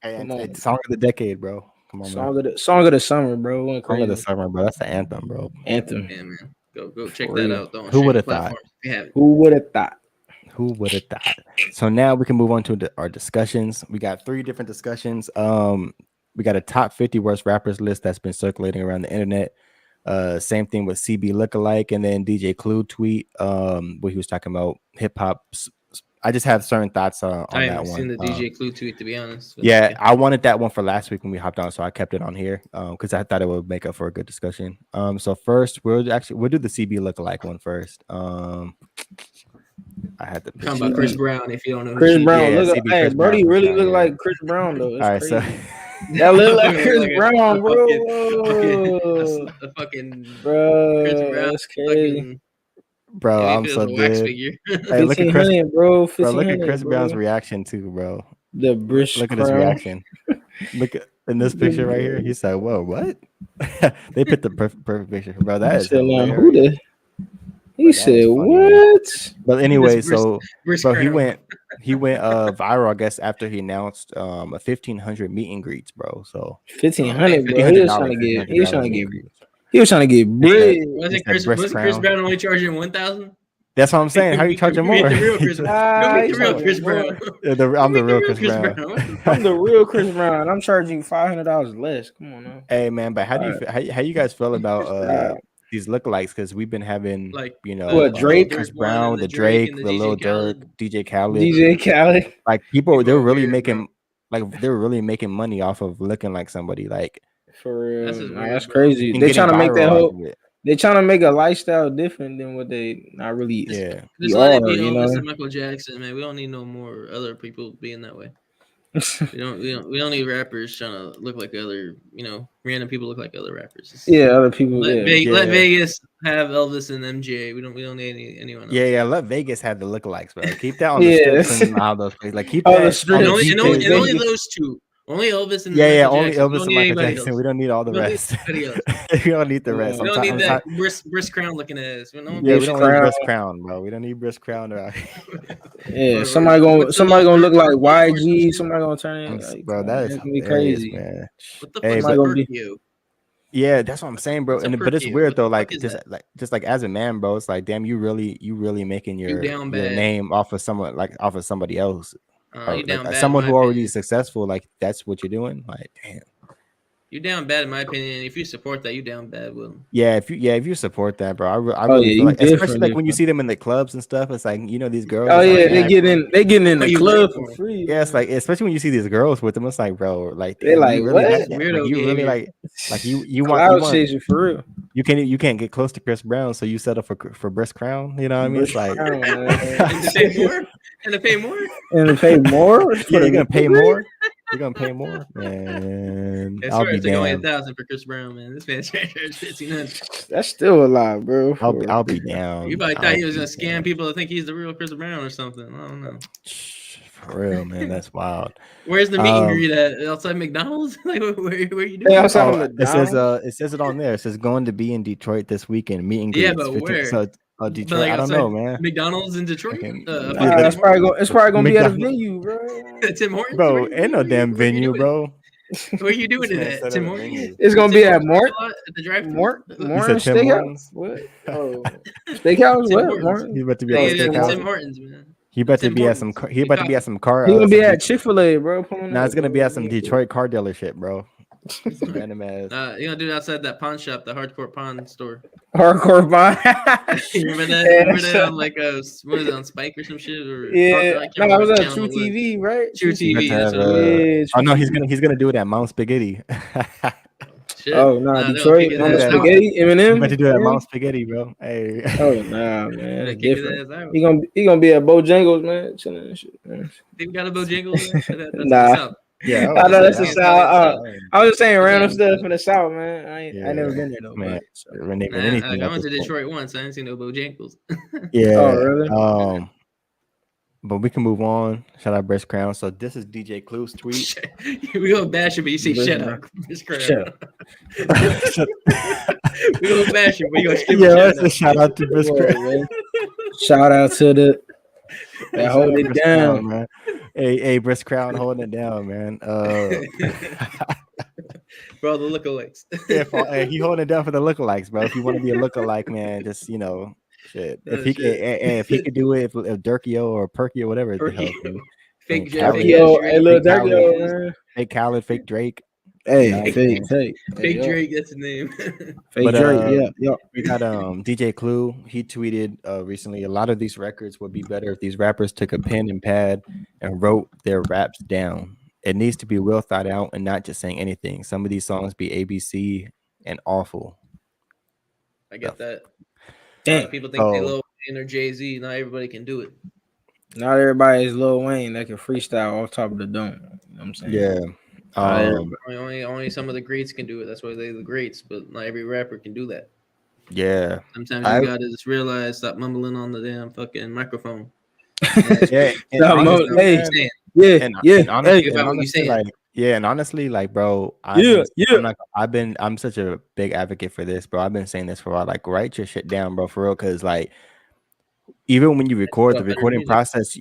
Hey, song of the decade, bro. Come on, song of the summer, bro. Song of the summer, bro. That's the anthem, bro. Anthem. Yeah, man. Go check that out. Who would have thought? Who would have thought? Who would have thought? So now we can move on to our discussions. We got 3 different discussions. We got a top 50 worst rappers list that's been circulating around the internet. Same thing with CB Lookalike, and then DJ Clue tweet where he was talking about hip hop I just have certain thoughts on I that haven't one. seen the DJ Clue tweet, to be honest. Yeah, I wanted that one for last week when we hopped on, so I kept it on here because I thought it would make up for a good discussion. So first we'll do the CB lookalike one first. I had the talking about Chris Brown. If you don't know, Chris who Brown, yeah, look at Chris Brody Brown, really look like Chris Brown though. It's all right, crazy. so that look like Chris Brown, bro. A fucking bro, Chris Brown, that's crazy. Bro, I'm so dead. Hey, look at Chris, bro. Look at Chris Brown's reaction too, bro. The British look at his reaction. Look at in this picture right here. He said, "Whoa, what?" They put the perfect picture, bro. That is hilarious. He said, "What?" But anyway, so he went viral, I guess, after he announced a 1,500 meet and greets, bro. So 1,500, bro. He was trying to get bread. Wasn't Chris Brown only charging 1,000? That's what I'm saying. How you charging more? The real Chris Brown. The real Chris Brown. I'm the real Chris Brown. I'm the real Chris Brown. I'm charging you $500 less. Come on now. Hey man, but how you guys feel about these lookalikes? Because we've been having Drake, Chris Brown, the Drake, the Lil Durk, DJ Khaled. Like people, they're really making money off of looking like somebody. Like for real, that's crazy. They're trying to make that whole. They're trying to make a lifestyle different than what they not really. Yeah, just let it be Elvis and Michael Jackson, man. We don't need no more other people being that way. we don't need rappers trying to look like other, random people look like other rappers. Other people. Let Vegas have Elvis and MJ. We don't need anyone else. Yeah. Let Vegas have the lookalikes, bro. Keep that on the strips and all those places. Like keep that. And only those two. Only Elvis and only Elvis and Michael Jackson. We don't need all the rest. We don't need the rest. We don't need that Briss Crown looking ass. We don't need Briss Crown, bro. We don't need Briss Crown. Yeah, somebody gonna look like YG. Somebody gonna turn it. Bro, that is gonna be crazy, man. What the fuck is gonna be? Yeah, that's what I'm saying, bro. But it's weird though. Like just like as a man, bro, it's like damn, you really making your name off of somebody else. Someone who already is successful, like that's what you're doing. Like, damn, you down bad in my opinion. If you support that, you down bad with them. Yeah, if you support that, bro, I really feel like, especially like when you see them in the clubs and stuff. It's like these girls. Oh yeah, they getting in the club for free. Yeah, it's like especially when you see these girls with them. It's like, bro, like they're like, really what? You really like you want for real. You can't get close to Chris Brown, so you settle for Briss Crown. You know what I mean? It's like and to pay more. Yeah, you're gonna pay more. You're gonna pay more, man. I'll be damned. Only 1,000 for Chris Brown, man. This man's charged 1,500. That's still a lot, bro. I'll be down. You probably thought he was gonna scam people to think he's the real Chris Brown or something. I don't know. For real, man. That's wild. Where's the meet and greet at? Outside McDonald's? Like where you doing? It says it on there. It says going to be in Detroit this weekend. Meet and greet. Yeah, but where? Detroit. Like I don't know, man. McDonald's in Detroit. It's probably gonna be at a venue, bro. Tim Hortons, bro. Ain't no damn venue, bro. Where you doing it at? Tim Hortons. It's gonna be at Mort. At the drive-thru. Mort Steakhouse. What? Oh, Steakhouse. What? He's about to be at Tim Hortons, man. He about to be at some car. He's gonna be at Chick-fil-A, bro. Nah, it's gonna be at some Detroit car dealership, bro. Random ass. You gonna do it outside that pawn shop, the hardcore pawn store. Hardcore pawn. Remember that? Remember that on like what is it, on Spike or some shit? Or I was on True TV, right? True TV. Oh no, he's gonna do it at Mount Spaghetti. Shit. Oh no, Detroit Mount Spaghetti, Eminem. You about to do it at Mount Spaghetti, bro. Hey. Oh nah, man. He gonna be at Bojangles, man. Chilling and shit. Man. They got a Bojangles? Nah. Yeah, I know that's the South. I was just saying random stuff from the South, man. I never been there though, man. I went to Detroit once. I didn't see no Bojangles. Yeah. Oh really? But we can move on. Shout out Briss Crown. So this is DJ Clue's tweet. We gonna bash him, but you say shut up, Briss Crown. Shut up. We gonna bash him, but you gonna skip that's a shout out to Briss Crown. Shout out to the hold it down, man. Hey, Briss Crown holding it down, man. Bro, the lookalikes. Hey, he holding it down for the lookalikes, bro. If you want to be a lookalike, man, just shit. If he could do it, if Durkio or Perky or whatever the hell. Fake Durkio, little Durkio, fake Khaled, fake Drake. Hey, fake Drake, that's the name. Fake Drake, yeah. We got DJ Clue. He tweeted recently, a lot of these records would be better if these rappers took a pen and pad and wrote their raps down. It needs to be well thought out and not just saying anything. Some of these songs be ABC and awful. I get that. Damn. A lot of people think they Lil Wayne or Jay-Z. Not everybody can do it. Not everybody is Lil Wayne that can freestyle off top of the dome. You know what I'm saying? Yeah. Only some of the greats can do it. That's why they're the greats, but not every rapper can do that. Yeah. Sometimes you gotta just realize, stop mumbling on the damn fucking microphone. And honestly, like, bro, I'm such a big advocate for this, bro. I've been saying this for a while. Like, write your shit down, bro, for real. Cause like, even when you record, the recording process,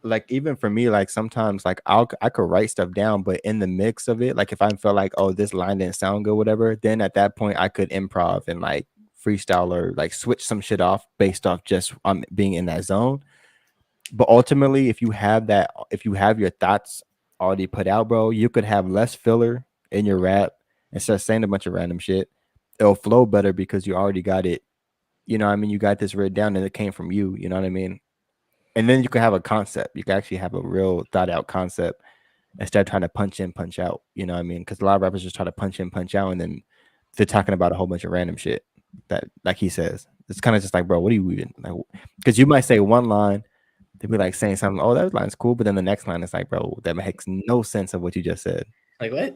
like, even for me, like, sometimes like I could write stuff down, but in the mix of it, like, if I felt like, oh, this line didn't sound good, whatever, then at that point I could improv and like freestyle or like switch some shit off based off just being in that zone. But ultimately, if you have your thoughts already put out, bro, you could have less filler in your rap and start saying a bunch of random shit. It'll flow better because you already got it. You know what I mean? You got this written down and it came from you. You know what I mean? And then you can have a concept. You can actually have a real thought out concept instead of trying to punch in, punch out. You know what I mean? Because a lot of rappers just try to punch in, punch out, and then they're talking about a whole bunch of random shit that, like he says, it's kind of just like, bro, what are you even like? Because you might say one line, they'd be like saying something, oh, that line's cool, but then the next line is like, bro, that makes no sense of what you just said. Like what?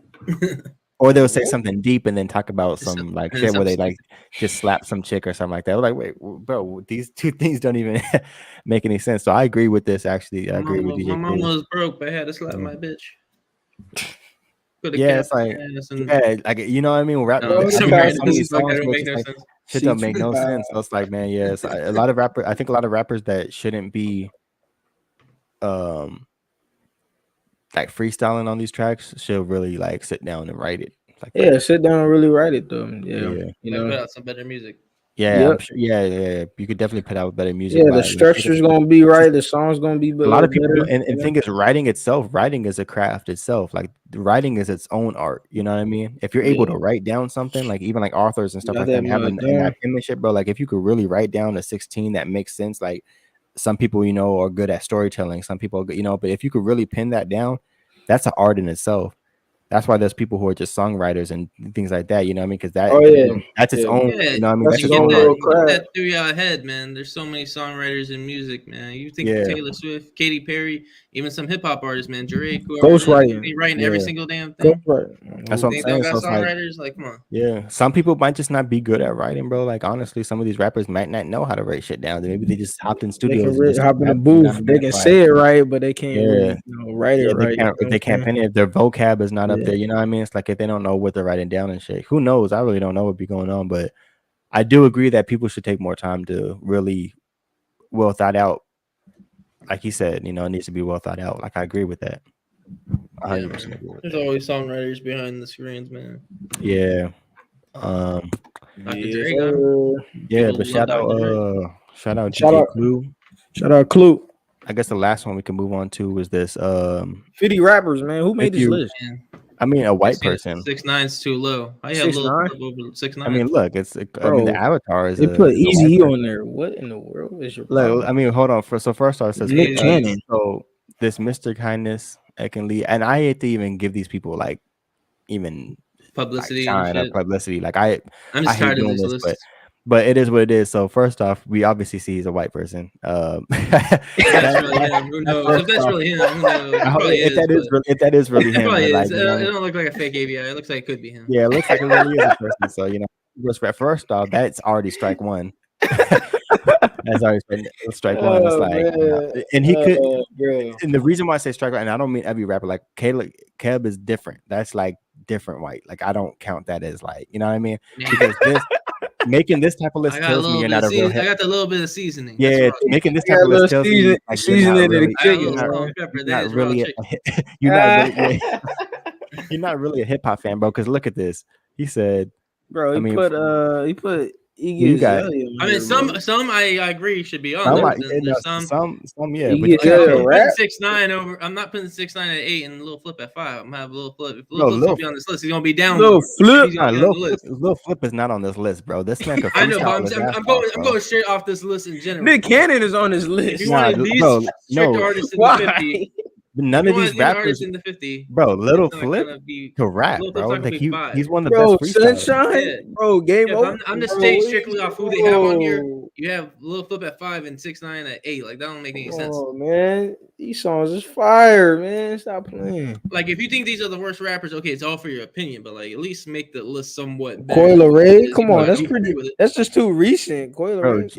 Or they'll say something deep and then talk about some like shit where they like just slap some chick or something like that. Like, wait, bro, these two things don't even make any sense. So I agree with this. Actually, I agree with DJ. My mom was broke, but I had to slap my bitch. Yeah, it's like, like, you know what I mean? Rap, shit don't make no sense. So it's like, man, yeah, it's a lot of rappers. I think a lot of rappers that shouldn't be, like freestyling on these tracks should really like sit down and write it. Like, sit down and really write it though. You know, put out some better music. Yeah, I'm sure, yeah. You could definitely put out better music. Yeah, the structure's gonna be right. The song's gonna be better. A lot of people, and thing is, writing is a craft itself. Like, writing is its own art. You know what I mean? If you're able to write down something, like even like authors and stuff like that, having that penmanship, bro. Like, if you could really write down a 16 that makes sense, like some people, you know, are good at storytelling. Some people, you know, but if you could really pin that down, that's an art in itself. That's why there's people who are just songwriters and things like that. You know what I mean? Because that's its own. You know what I mean? That's its own get that through your head, man. There's so many songwriters in music, man. You think of Taylor Swift, Katy Perry, even some hip hop artists, man. Drake, writing every single damn thing. That's what I'm saying. Got songwriters, like, come on. Yeah, some people might just not be good at writing, bro. Like, honestly, some of these rappers might not know how to write shit down. Maybe they just hopped in studios, hop in a booth. They can say it right, but they can't write it right. They can't pen it. If their vocab is not up there, you know what I mean? It's like if they don't know what they're writing down and shit. Who knows? I really don't know what be going on, but I do agree that people should take more time to really well thought out. Like he said, you know, it needs to be well thought out. Like, I agree with that. 100% agree with that. There's always songwriters behind the screens, man. Yeah. But shout out Clue. Shout out Clue. I guess the last one we can move on to is this 50 rappers, man. Who made this list? I mean, a white person. 6'9" is too low. I have 6'9". I mean, look, the avatar is. They put Easy on there. What in the world is your problem? I mean, hold on. So first off, it says Nick Cannon. So this Mr. Kindness, Lee, and I hate to even give these people like even publicity, publicity. Like, I'm just tired of this list. But it is what it is. So first off, we obviously see he's a white person. That's really him. Who knows? If that's really him, who knows? If that is really him, it don't look like a fake ABI. It looks like it could be him. Yeah, it looks like it really is a person. So, you know, first off, that's already strike one. That's already strike one. It's like, and he could. And the reason why I say strike one, and I don't mean every rapper. Like Khaled is different. That's like different white. Like, I don't count that as like, you know what I mean? Because this. Making this type of list tells me you're not a real hip. I got the little bit of seasoning. Yeah, making this type of list tells me you're not really a hip hop fan, bro. Because look at this. He said, bro, he put You got. I mean, some I agree should be on there. There's some, yeah. But I'm putting 6ix9ine over. I'm not putting 6ix9ine at 8 and Lil Flip at 5. I'm gonna have Lil Flip. If Lil Flip's gonna be on this list, he's gonna be down. Lil Flip, Lil Flip is not on this list, bro. This man could I know, but I'm going straight off this list in general. Nick Cannon is on this list. If you wanted these strict artists in the 50. None of these rappers in the 50. Bro, Little Flip to rap, bro. Like he's one of the best freestylers. Sunshine, bro. Game over. I'm just staying strictly off who they have on here. You have Lil Flip at 5 and 6ix9ine at 8. Like that don't make any sense. Oh man, these songs is fire, man. Stop playing. Like if you think these are the worst rappers, okay, it's all for your opinion, but like at least make the list somewhat better. Coi Leray, come on, that's pretty. That's just too recent. Coi Leray,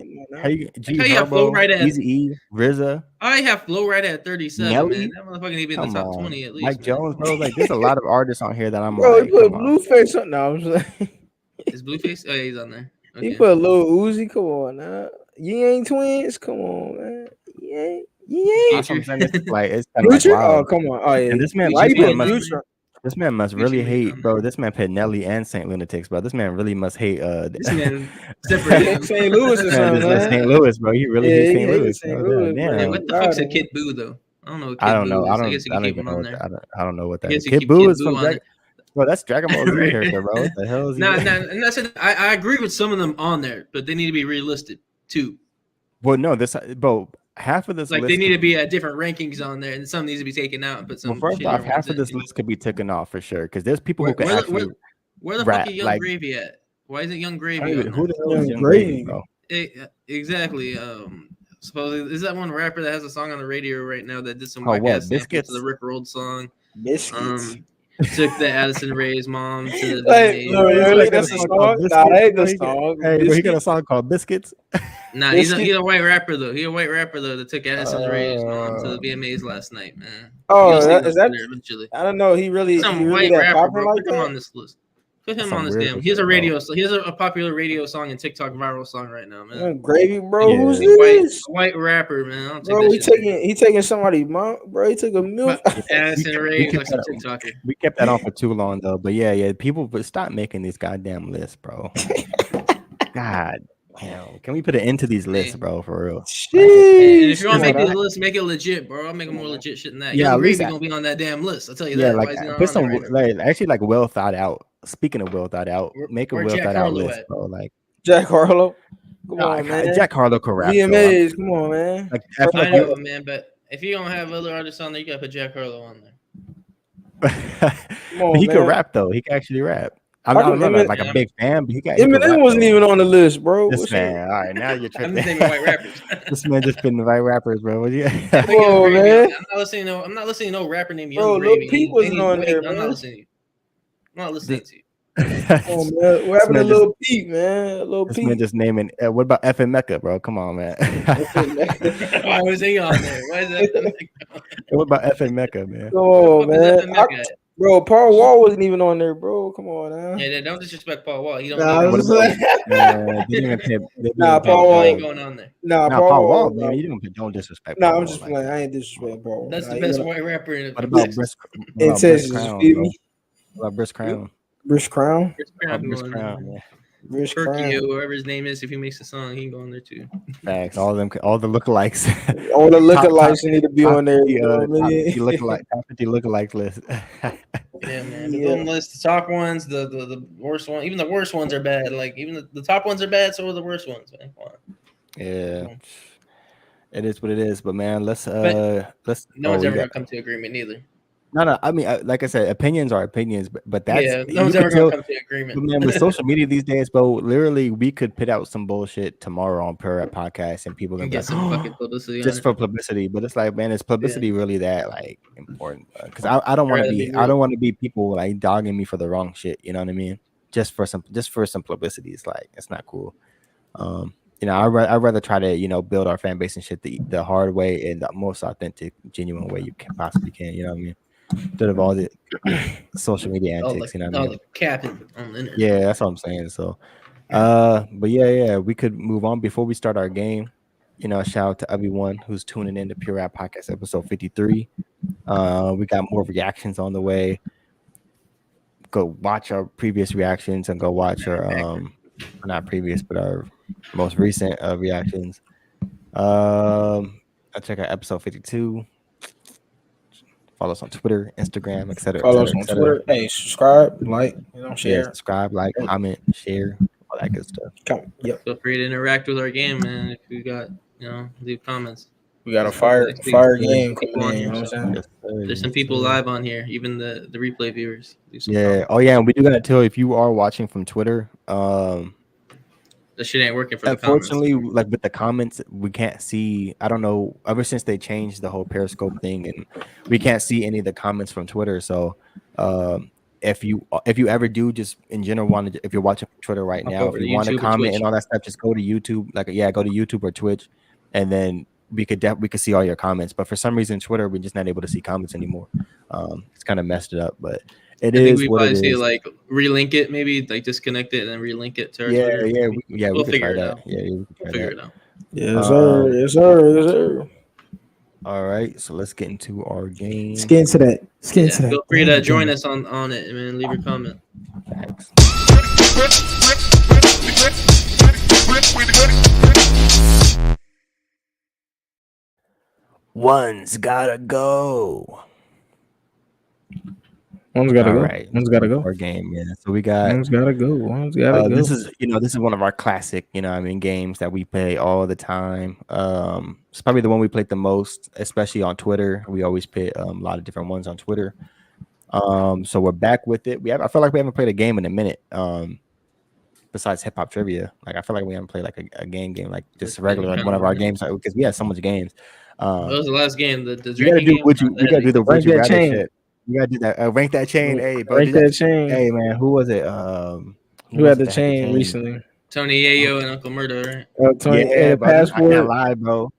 how you have Flow right at Eazy-E, RZA. I have Flow right at 37. Nelly? Man. That motherfucker need to be in the top 20 at least. Mike Jones, bro. Like there's a lot of artists on here that I'm bro, like, he put Blueface on. No, I'm saying. Is Blueface? Oh, yeah, he's on there. Okay. He put Lil Uzi. Come on, now. You ain't twins. Come on, man. You ain't. Like it's kind of like, wow. Oh, come on. Oh yeah. And this man must really hate, bro. This man put Nelly and Saint Lunatics, bro. This man really must hate. This man St. Louis or something. St. Louis, bro. He really hates St. Louis. Yeah, what the fuck's a Kid Boo though? I don't know. I don't know. I don't know what that is. Kid Boo is from bro. That's Dragon Ball Z character, bro. What the hell is he? And that's it. I agree with some of them on there, but they need to be relisted too. Well, no, bro. Half of this like they need to be at different rankings on there, and some needs to be taken out. But some first off, half of this list could be taken off for sure because there's people who could actually. Where the fuck is Young Gravy at? Why isn't Young Gravy? Who the hell is Young Gravy, bro? Exactly. Supposedly, is that one rapper that has a song on the radio right now that did some ass Biscuits to the Rick Rolled song? Biscuits. Took the Addison Rae's mom to the that's a song. Nah, that ain't the song. Hey, he got a song called Biscuits. Nah, he's a white rapper though. He's a white rapper though that took Addison Rae's mom to the VMAs last night, man. Oh, is that eventually? I don't know. He really white rapper, bro. Put him on this list. Put him on this damn. He has a radio. So he has a popular radio song and TikTok viral song right now, man. Gravy, bro. Yeah. Who's this? White rapper, man. Bro, he taking somebody's mom, bro. He took a milk. Addison Rae, like some TikToker. We kept that on for too long though. But yeah, people stop making these goddamn lists, bro. God. Damn. Can we put an end to these lists, bro? For real. And if you want to make these lists, make it legit, bro. I'll make a more legit shit than that. Yeah, Gravy gonna be on that damn list. I'll tell you that. Yeah, like put some actually like well thought out. Speaking of well thought out, make a well thought out list, bro. Like Jack Harlow. Come on, man. Jack Harlow could rap. VMAs, come on, man. I know, man, but if you don't have other artists on there, you gotta put Jack Harlow on there. He could rap though. He can actually rap. I'm not like a big fan, but he got. Eminem wasn't even on the list, bro. This man, all right, now you're tripping. I'm just naming white rappers. This man just been the white rappers, bro. What you? Whoa, man. I'm not listening to no rapper named Young Gravy. Lil Peep wasn't on there, man. I'm not listening to you. Oh man, what happened to Lil Peep, man? Lil Peep. Man just naming. What about FM Mecca, bro? Come on, man. Why was he on there? Why is that? What about FM Mecca, man? Oh man. Bro, Paul Wall wasn't even on there, bro. Come on, man. Yeah, don't disrespect Paul Wall. He don't. Paul Wall ain't going on there. Paul Wall, man. You don't disrespect. Nah, I'm just playing. I ain't disrespecting Paul Wall. That's the best white rapper in the. What about Briss Crown? What about Briss Crown? Briss Crown? Briss Crown, yeah. Perky, whoever his name is, if he makes a song, he can go on there too. Facts. All the lookalikes. All the lookalikes need to be on there. Top 50 lookalikes list. Yeah, man. The boom list, the top ones, the worst one. Even the worst ones are bad. Like even the top ones are bad, so are the worst ones, man. Come on. Yeah. It is what it is, but man, let's no one's ever gonna come to agreement neither. No. I mean, like I said, opinions are opinions, but that's no one's ever gonna come to agreement. But man, with social media these days, bro, literally, we could put out some bullshit tomorrow on Pure Rap Podcast, and people can get some fucking publicity just for publicity. But it's like, man, is publicity really that like important? Because I don't want to be people like dogging me for the wrong shit. You know what I mean? Just for some publicity. It's like it's not cool. I'd rather try to, build our fan base and shit the hard way and the most authentic, genuine way you can possibly can. You know what I mean? Instead of all the social media antics, all the capping on the internet. Yeah, that's what I'm saying. So, but yeah, we could move on before we start our game. Shout out to everyone who's tuning in to Pure Rap Podcast episode 53. We got more reactions on the way. Go watch our previous reactions and go watch our not previous, but our most recent reactions. I check out episode 52. Follow us on Twitter, Instagram, etc. Follow us on Twitter. Hey, subscribe, like, share. Yeah, subscribe, like, comment, share, all that good stuff. Yep. Feel free to interact with our game, man. If you got, leave comments. We got a fire game coming in. You know what I'm saying? There's some people live on here, even the replay viewers. Yeah. Comments. Oh yeah, and we do gotta tell if you are watching from Twitter. The shit ain't working for unfortunately, like with the comments, we can't see. I don't know. Ever since they changed the whole Periscope thing, and we can't see any of the comments from Twitter. So, if you ever do, just in general, if you're watching Twitter right now, if you want to comment and all that stuff, just go to YouTube. Go to YouTube or Twitch, and then we could see all your comments. But for some reason, Twitter, we're just not able to see comments anymore. It's kind of messed it up, but. I think we probably see like relink it, maybe like disconnect it and then relink it to our Twitter. We'll figure it out. We'll figure it out. Yes, sir. All right, so let's get into our game. Let's get into that. Feel free to join us on it, man. Leave your comment. Thanks. One's gotta go. One's gotta go. Right. One's gotta go. Our game, yeah. So we got. One's gotta go. One's gotta go. This is one of our classic, games that we play all the time. It's probably the one we played the most, especially on Twitter. We always play a lot of different ones on Twitter. So we're back with it. I feel like we haven't played a game in a minute. Besides hip hop trivia, like I feel like we haven't played like a game like just regular like one of our games because we had so much games. That was the last game. The we gotta do we gotta do the would you rather shit. You gotta do that. Rank that chain. Hey, bro. Rank that chain. Hey, man. Who was it? Who had the chain recently? Tony Yayo and Uncle Murder. Right? Tony, passport. I can't lie, bro.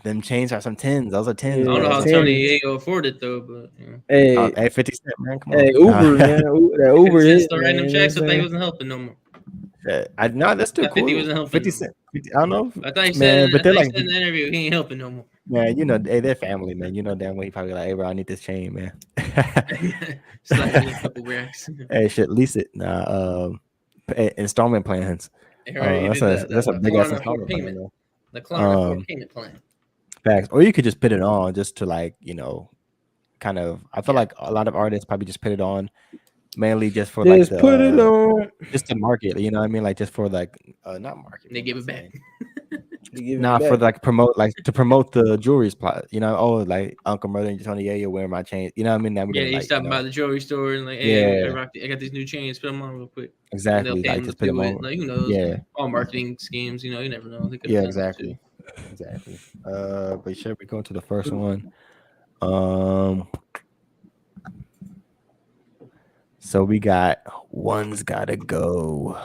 Them chains are some 10s. Those are 10s. I don't know how Tony Yayo afforded though, but hey, 50 Cent, man. Come on. Hey, Uber, man. That Uber is still writing them checks. I thought he wasn't helping no more. No, that's still cool. He wasn't helping. 50 Cent. I don't know. I thought he said, in the interview he ain't helping no more. Man, they're family, man. Damn well he probably like, hey, bro, I need this chain, man. A couple racks. Hey, shit, lease it. Installment plans. That's a big ass installment plan. The Klarna payment plan. Facts. Or you could just put it on just to kind of. I feel like a lot of artists probably just put it on. Mainly just for put it on just to market, you know what I mean? Like just for not market. They give it back. For to promote the jewelry spot, like Uncle Murder and Tony Yayo wearing my chain, you know what I mean? You stop by the jewelry store and hey, I got these new chains, put them on real quick. Exactly. Like just put them on. Like who knows? Yeah. All marketing schemes, you never know. Exactly. But should we go to the first one? So we got One's Gotta Go.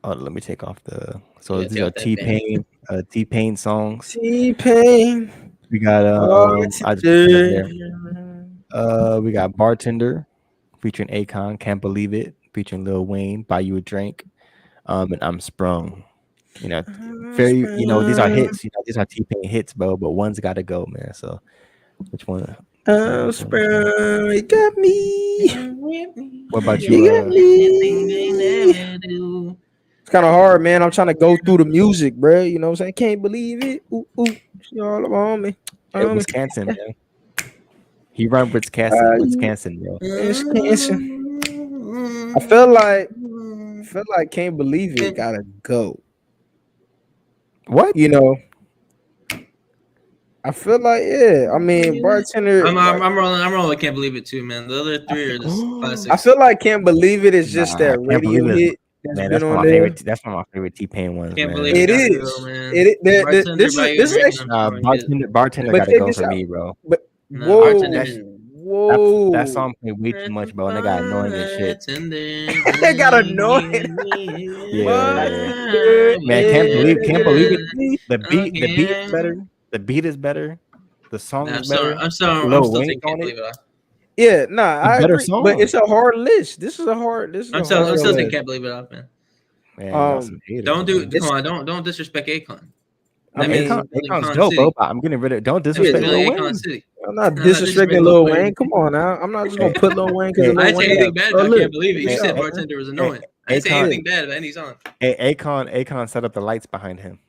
Oh, let me take off the. So these are T-Pain songs. T-Pain. We got we got Bartender featuring Akon, Can't Believe It featuring Lil Wayne, Buy You a Drink, and I'm Sprung. These are hits. These are T-Pain hits, bro. But One's Gotta Go, man. So which one? I'm sprung, you got me. What about you? It's kind of hard, man. I'm trying to go through the music, bro. You know what I'm saying? Can't believe it. Ooh, she all on me. It was Wisconsin, man. He run Wisconsin, bro. Wisconsin. I feel like Can't Believe It gotta go. What? I feel like Bartender. I'm rolling. Can't Believe It too, man. The other three are just classics. I feel like Can't Believe It is just that radio hit. Man, that's one of my favorite. That's one of my favorite T-Pain ones. Can't man. believe it is. This is actually Bartender gotta go for me, bro. But whoa, that song played way too much, bro. And they got annoying and shit. They got annoying. Man, can't believe it. The beat is better. The beat is better. The song is better. I'm sorry. I'm still thinking Can't Believe It. Yeah, I agree, but it's a hard list. This is a hard. I'm still saying Can't Believe It off, man. Don't disrespect Akon. Akon's dope, bro. I'm getting rid of. Don't disrespect Lil Wayne. I'm not disrespecting Lil Wayne. Come on now. I'm not just gonna put Lil Wayne because I didn't say anything bad about Can't Believe It. You said Bartender was annoying. I didn't say anything bad about any song. Akon set up the lights behind him.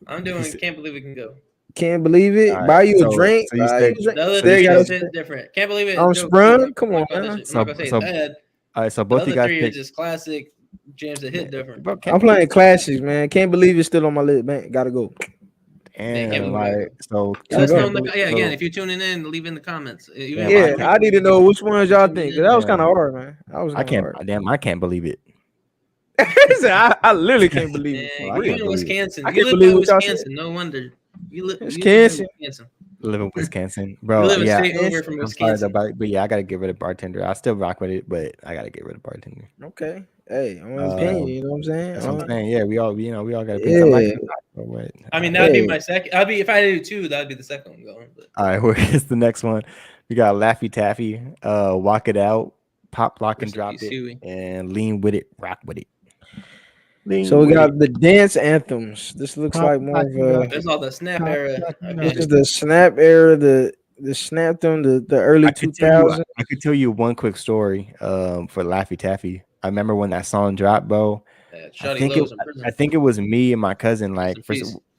I'm doing Can't Believe It Can Go. Can't believe it. Right, buy you a drink. So you said the other three is different. Can't Believe It. I'm sprung. Come on, man. I'm not gonna say it's bad. All right, so both you guys three are just classic jams that hit different. Bro, I'm playing classics, man. Can't Believe It's still on my list, man. Gotta go. And right, so let us know again if you're tuning in, leave in the comments. I need to know which ones y'all think. That was kind of hard, man. I can't believe it. I literally can't believe it. You in Wisconsin. You live in Wisconsin. No wonder. You live in Wisconsin. Live in Wisconsin, bro. You live over from Wisconsin. But yeah, I gotta get rid of bartender. I still rock with it, but I gotta get rid of bartender. Okay. Hey, I'm on opinion, you know what I'm saying? That's what I'm saying. Yeah, we all gotta be something. I mean, that'd be my second. If I do two, that'd be the second one going. But. All right, where's the next one? We got Laffy Taffy, Walk It Out, Pop, Lock, and Drop It, and Lean With It, Rock With It. So we got the dance anthems. This looks like more of a. There's all the snap era. This is the snap era, the snap them, the early 2000s. I could tell you one quick story for Laffy Taffy. I remember when that song dropped, bro. I think it was me and my cousin. Like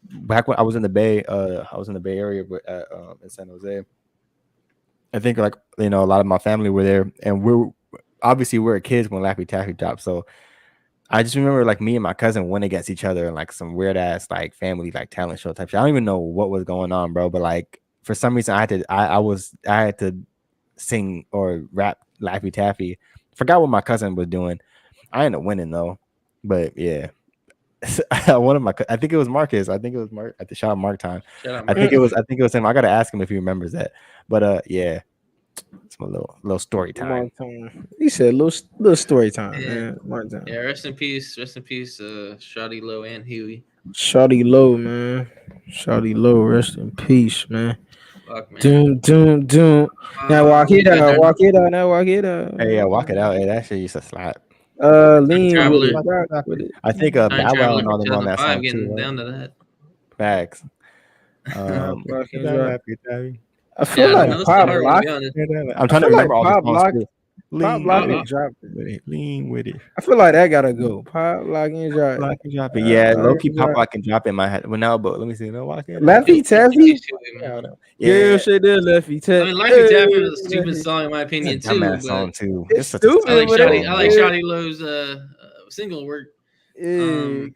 back when I was in the Bay, Area, in San Jose. I think a lot of my family were there, and we're kids when Laffy Taffy dropped. So I just remember me and my cousin went against each other in some weird ass family talent show type shit. I don't even know what was going on, bro. But for some reason I had to sing or rap Laffy Taffy. Forgot what my cousin was doing. I ended up winning though. But yeah. I think it was Marcus. I think it was Mark at the Shout Out Mark time. I think it was him. I gotta ask him if he remembers that. But yeah. It's my little story time. He said little story time, man. Yeah, rest in peace, Shawty Low and Huey. Shawty Low, man. Shawty Low, rest in peace, man. Fuck, man. Doom. Now walk it out. Now walk it out. Hey, yeah, walk it out. Hey, that shit used to slap. Lean with it. I think Bow Wow and all them on that song too. Down to that. Facts. I feel like Pop Lock. I'm trying to remember all Pop the Lock. songs. Pop Lock and Drop It. Lean with it. I feel like that gotta go. Pop Lock and Drop It. Yeah, low key Pop Lock and Drop It in my head. Well, now, but let me see. No, Laffy Taffy. Yeah, shit did Laffy Taffy. I mean, Laffy Taffy was a stupid song in my opinion too. Song too. It's stupid. I like Shawty Low's single work. Shout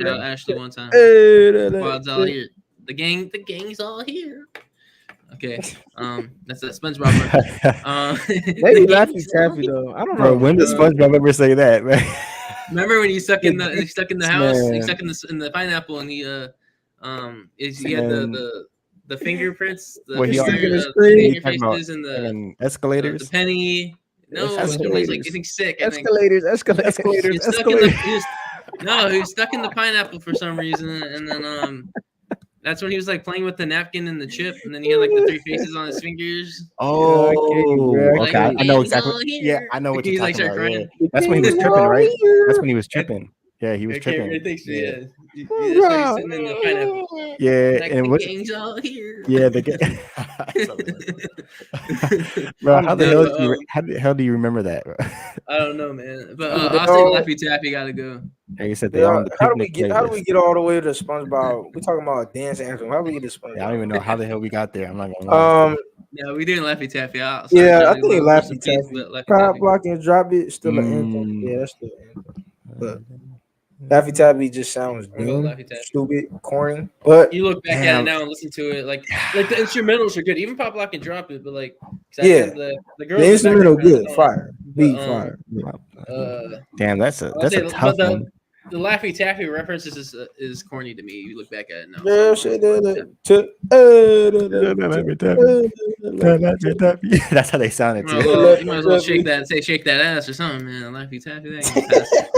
out Ashley one time. Quads all here. The gang's all here. Okay, that's a SpongeBob. Maybe Laffy Taffy though. I don't know. Bro, when does SpongeBob ever say that, man? Remember when he's stuck in the house? He's stuck in the pineapple, and he had the fingerprints, the finger faces, and the escalators, the penny. No, he's sick. Escalators. He was stuck in the pineapple for some reason, and then that's when he was playing with the napkin and the chip, and then he had the three faces on his fingers. Oh, okay. I know exactly. Yeah, I know what you're talking about. Yeah. That's when he was tripping, right? That's when he was tripping. Yeah, he was tripping. Yeah. That's sitting in the pineapple. Yeah, and what? Gang's all here. Yeah, the gang. Bro, how the hell do you remember that? Bro? I don't know, man. But I'll say Laffy Taffy gotta go. Yeah, you said how do we get all the way to SpongeBob? We're talking about a dance anthem. How do we get to SpongeBob? Yeah, I don't even know how the hell we got there. I'm not gonna lie. Yeah, we did Laffy Taffy. I think Laffy Taffy. Pop, Lock, and Drop It still an anthem. Yeah, that's still an anthem. But Laffy Taffy just sounds stupid, corny. But you look back at it now and listen to it, like the instrumentals are good. Even Pop Lock and Drop It, but the instrumental good, fire, beat fire. Damn, that's a tough one. The Laffy Taffy references is corny to me. You look back at it now. That's how they sounded too. You might as well shake that ass or something, man. Laffy Taffy.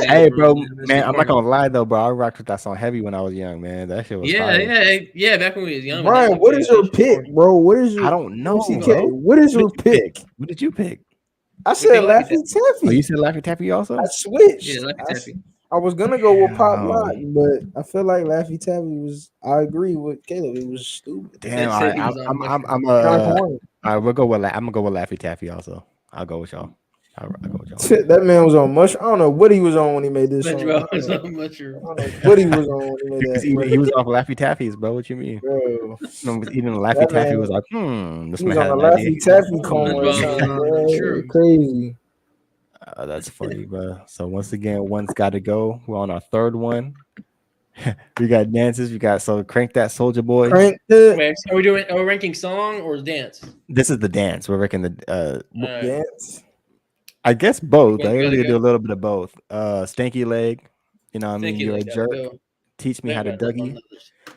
Hey, bro, man, I'm not gonna lie though, bro. I rocked with that song heavy when I was young, man. That shit was yeah. Back when we was young. Brian, what is your pick, bro? What is your? I don't know. What is your pick? What did you pick? I said Laffy Taffy. Oh, you said Laffy Taffy also? I switched. Yeah, Laffy Taffy. I was gonna go with Pop Lock, but I feel like Laffy Taffy was. I agree with Caleb. It was stupid. Damn, I'm we'll go with. I'm gonna go with Laffy Taffy also. I'll go with y'all. I go with John. That man was on mushroom. I don't know what he was on when he made this song. Was on mushroom. I don't know what he was on when he made that. He was off Laffy Taffies, bro. What you mean? Bro. Even Laffy Taffy was like, this man had a Laffy Taffy cone or something, bro. Crazy. That's funny, bro. So once again, one's got to go. We're on our third one. We got dances. So crank that Soldier Boy. Crank it. Wait, so are we ranking song or dance? This is the dance. We're ranking the dance. I guess both. I usually do a little bit of both. Stanky leg. You know what I mean? You're a jerk. Teach me how to Dougie.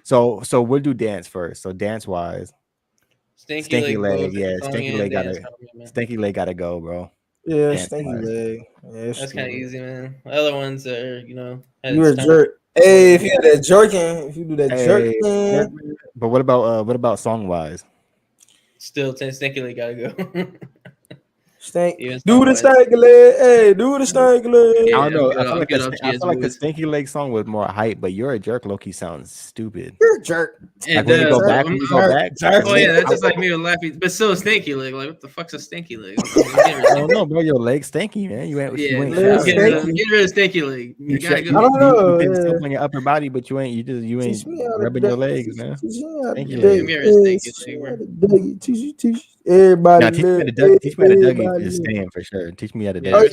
So we'll do dance first. So dance wise. Stanky leg. Yeah, Stanky leg gotta go, bro. Yeah, Stanky leg. Yeah, that's kind of easy, man. The other ones are, you're a jerk. Hey, if you do that jerking, if you do that jerking. But what about song wise? Still, Stanky leg gotta go. Do the stanky leg. Hey, do the stanky leg. I don't know. I feel like the Stanky leg song was more hype, but you're a jerk. Low-key sounds stupid. You're a jerk. Like when you go back, Oh yeah, that's just like me with Laffy. But still, Stanky leg. Like, what the fuck's a Stanky leg? I don't know, bro. Your leg's stinky, man. You ain't. Get rid of Stanky leg. You gotta go. I don't know. You been on your upper body, but you ain't rubbing your legs, man. Stanky leg. Teach everybody. Now, teach me how to Dougie is staying for sure. Teach me how to Dougie. I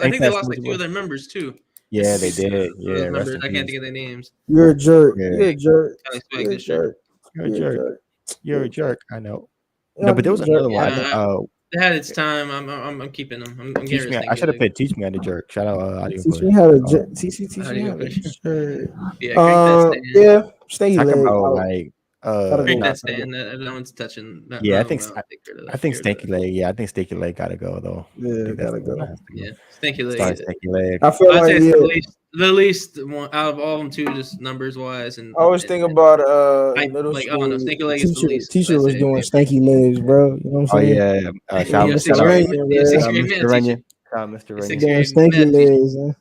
think they lost like 2 of their members too. Yeah, they did. Yeah, I can't think of their names. You're a jerk. You're a jerk. You're a jerk. You're a jerk. I know. No, but there was another one. It had its time. I'm keeping them. I should have said teach me how to jerk. Shout out audio. Teach me how to jerk. Teach me how to jerk. Yeah, stay talk about like that stand. No one's touching. I think Stanky leg. Yeah, I think Stanky leg gotta go though. Yeah, gotta go. Yeah, Stanky leg. I feel like the least one out of all of them too, just numbers wise. And I always think about middle school. I don't know. Stanky leg is the least. Teacher was doing stanky legs, bro. You know what I'm saying? Oh yeah. Shout out Mr. Runyon. Mr. Runyon. Stanky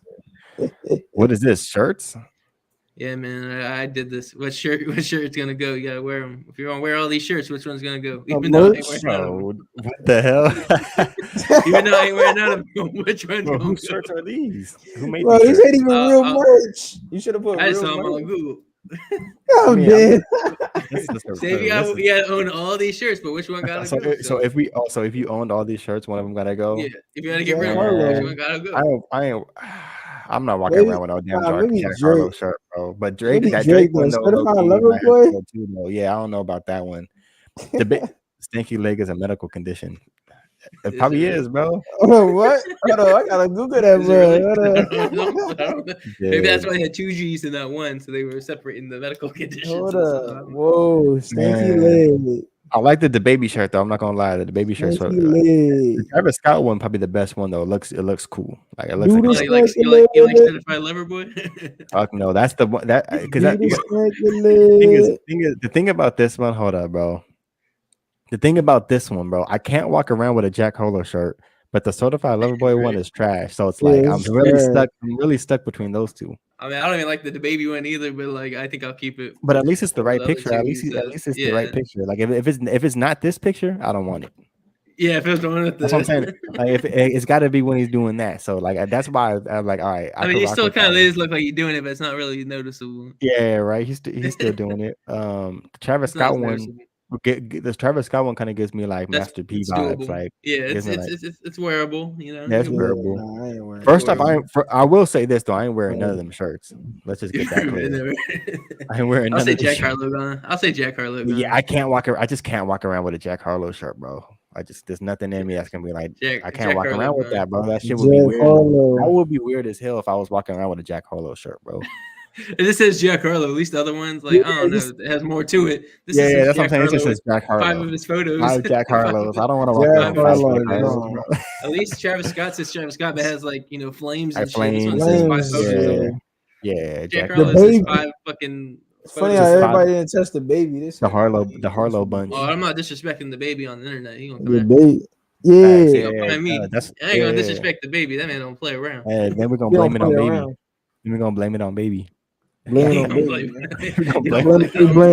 legs. What is this? Shirts? Yeah, man, I did this. What shirt's gonna go? You gotta wear them. If you're gonna wear all these shirts, which one's gonna go? Even though I ain't wearing none of them. What the hell? Even though I ain't wearing none of them, which one's gonna go? Whose shirts are these? Who made these? These ain't even real merch. You should have put. I saw them on Google. I'm dead. Say you gotta own all these shirts, but which one gotta go? So if you owned all these shirts, one of them gotta go. Yeah, if you gotta get rid of one, which one gotta go? I'm not walking around with no damn Jack Harlow shirt, bro. But Drake one too. Yeah, I don't know about that one. The stinky leg is a medical condition. It probably is, bro. Oh, what? Hold on, I gotta Google that, bro. Maybe that's why they had 2 G's in that one, so they were separating the medical conditions. Hold up. Whoa, stinky leg. I like the baby shirt though. I'm not gonna lie, the baby shirt. The Travis Scott one probably the best one though. It looks cool. Like it looks like you like Certified Lover Boy. Fuck no, that's the one that because the thing about this one. Hold up, bro. The thing about this one, bro, I can't walk around with a Jack Harlow shirt, but the Certified Lover Boy one is trash. So it's like I'm really stuck between those two. I mean, I don't even like the baby one either, but like I think I'll keep it. But at least it's the right picture. At least it's the right picture. Like if it's not this picture, I don't want it. Yeah, if it's the one with that's what I'm saying. Like it's got to be when he's doing that. So like that's why I'm like, all right. I mean, he still kind of does look like he's doing it, but it's not really noticeable. Yeah, right. He's still doing it. The Travis Scott one. This Travis Scott one kind of gives me like Master P vibes. Like it's wearable, you know. Yeah, it's wearable. First off, I will say this though, I ain't wearing none of them shirts. Let's just get that clear. I ain't wearing. I'll say Jack Harlow. I'll say Jack Harlow. Yeah, I just can't walk around with a Jack Harlow shirt, bro. There's nothing in me that's gonna be like I can't walk around with that, bro. That shit would be weird. That would be weird as hell if I was walking around with a Jack Harlow shirt, bro. And this says Jack Harlow. At least the other ones, like I don't know, it has more to it. That's what I'm saying. It just says Jack Harlow. 5 of his photos. 5 Jack Harlows. I don't want to walk around with Harlow. At least Travis Scott says Travis Scott, but has like flames and flames. Shit. This one says 5 photos. Yeah. Jack Harlow says 5 fucking. It's funny how everybody didn't test the baby. The Harlow bunch. Oh, I'm not disrespecting the baby on the internet. He gonna come baby. Yeah. I ain't gonna disrespect the baby. That man don't play around. Then we're gonna blame it on baby. Then we're gonna blame it on baby. Blame it on baby. Blame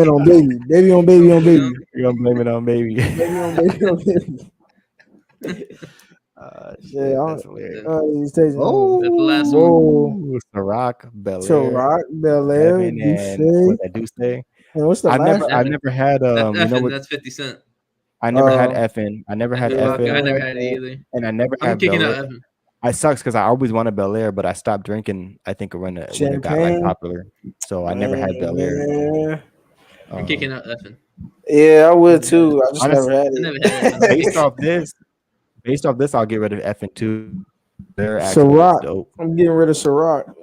it on baby. Baby on baby on baby. You're gonna blame it on baby. Baby on baby on baby. Shit, that's hilarious. Oh, that's the last one. Ciroc, Bel Air, Bel-Air, and what I do say. And what's the I last? never had that's you know what? That's 50 Cent. I never had effing. I never had effing. I effing. never had it either. And I never I'm had kicking Bel out Air. effing. I sucks because I always wanted Bel Air, but I stopped drinking. I think when it got like popular, so I never had Bel Air. I'm kicking out effing. Yeah, I would too. I just never had it. I never had it. Based off this, I'll get rid of effing too. They're actually dope. I'm getting rid of Ciroc.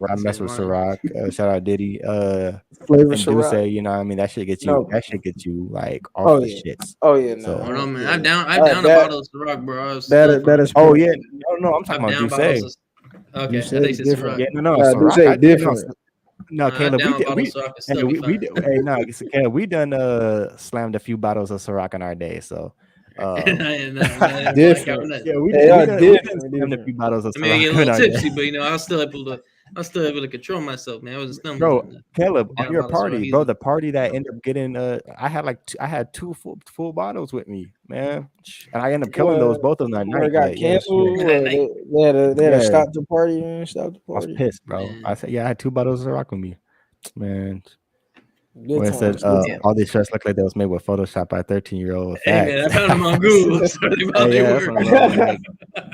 I mess with Ciroc. Shout out Diddy. Flavor and Ciroc. Say, you know what I mean? That shit gets you. No. That shit gets you like off the shits. Oh yeah, no. So, no, man. I'm down a bottle of Ciroc, bro. That is. Oh yeah, no. I'm talking about Say. Okay, I think it's different. Yeah, no, Ciroc. Different. No, Caleb, we done slammed a few bottles of Ciroc in our day, so. Different. Yeah, we done slammed a few bottles of Ciroc. I mean, I get a little tipsy, but I was still able to control myself, man. I wasn't stumbling. Bro, Caleb, on your party, bro, the party that ended up getting I had two full bottles with me, man, and I ended up killing those both of them that night. Got canceled. They had to stop the party, man. Stop the party. I was pissed, bro. Man. I said, I had 2 bottles of Ciroc with me, man. When it said all these shirts look like they was made with Photoshop by a 13-year-old. Hey man, I found them on Google.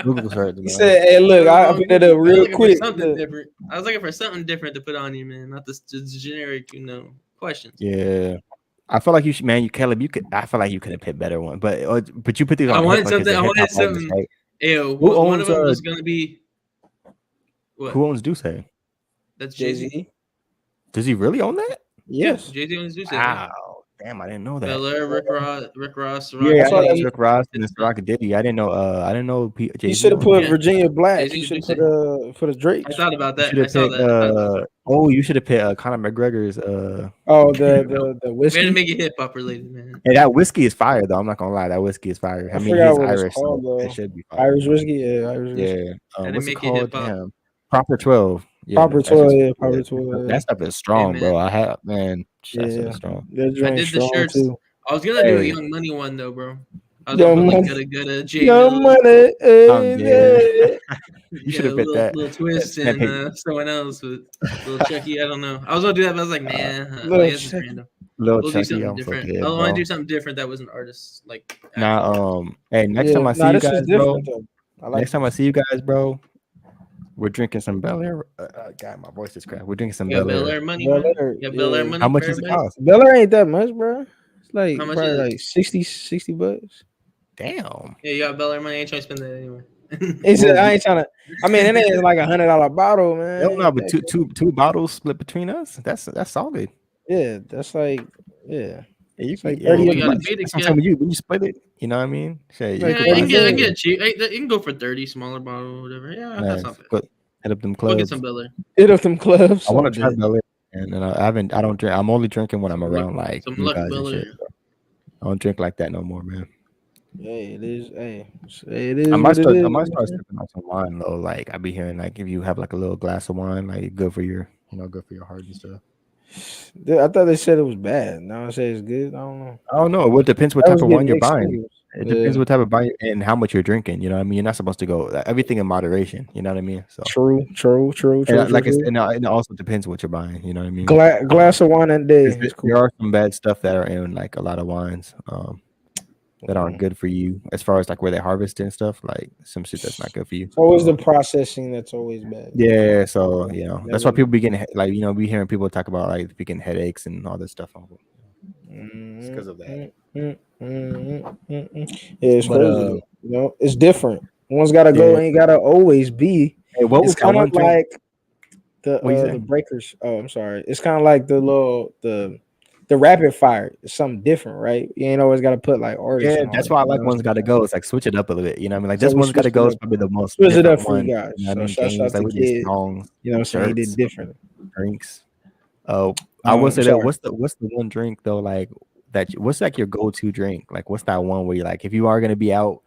Google search. He said, "Hey, look, I put it up real quick." Something different. I was looking for something different to put on you, man. Not the generic, questions. Yeah, I feel like you should, man. Caleb, I feel like you could have picked better one, but you put these on. I wanted something. Right? Ew, one of them was gonna be. What? Who owns Duce? That's Jay-Z. Does he really own that? Yes. Jay-Z owns Duce. Wow. Damn, I didn't know that. Bel Air, Rick Ross. Yeah, I saw that Rick Ross and Ciroc Diddy. I didn't know. Jay-Z. You should have put Virginia Black. You should have put a Drake. I thought about that. You should have picked Conor McGregor's. The whiskey. We had to make it hip hop related, man. Hey, that whiskey is fire though. I'm not gonna lie, that whiskey is fire. I mean, he's Irish, so it should be fire. Irish whiskey, yeah, Irish whiskey. Yeah. What's it called? Damn. Proper 12. Yeah, Proper 12. Proper 12. That stuff is strong, bro. I have, man. That stuff is strong. I did the shirts too. I was gonna do a Young Money one though, bro. I was gonna go to J Young Money. You should have picked that little twist and someone else with little Chucky. I don't know. I was gonna do that, but I was like, nah. It's random. We'll do something different. I want to do something different that was an artist. Like hey, next time I see you guys, bro. Next time I see you guys, bro. We're drinking some Bel Air. God, my voice is cracked. We're drinking some Bel Air money. Bel Air money. How much does it cost? Bel Air ain't that much, bro. It's like probably like 60 bucks. Damn. Yeah, you got Bel Air money. I ain't trying to spend that anyway. I ain't trying to. I mean, it ain't like $100 bottle, man. Hell no, but two bottles split between us. That's solid. Yeah, that's like You like when you split it, you know what I mean? You can get it cheap. You can go for 30, smaller bottle or whatever. Yeah, that's not bad. Hit up them clubs. Go get some Bel Air. Hit up them clubs. I want to try Bel Air, and I don't drink. I'm only drinking when I'm around like some you guys and shit. I don't drink like that no more, man. Hey, it is. Hey, it is. I might start sipping on some wine though. Like I be hearing, like if you have like a little glass of wine, like good for your heart and stuff. I thought they said it was bad. Now I say it's good. I don't know. Well, it depends what type of wine you're buying. It depends what type of wine and how much you're drinking. You know what I mean? You're not supposed to go everything in moderation. You know what I mean? So true. And it also depends what you're buying. You know what I mean? Glass of wine a day. Cool. There are some bad stuff that are in like a lot of wines. That aren't good for you as far as like where they harvest and stuff, like some shit that's not good for you. It's always the processing that's always bad. Yeah, so that's why people be getting like we hearing people talk about like getting headaches and all this stuff. It's because of that. Yeah, it's crazy. It's different. One's gotta go, ain't gotta always be. Hey, what was kind of like the breakers? Oh, I'm sorry. It's kind of like the rapid fire is something different, right? You ain't always got to put like artists. Yeah, that's why I like one's got to go. It's like switch it up a little bit. You know what I mean? Like this one's got to go is probably the most. Switch it up for you guys. You know what I mean? Like with these songs, you know what I'm saying? He did different drinks. I will say that what's the one drink though? Like what's like your go-to drink? Like what's that one where you like if you are gonna be out,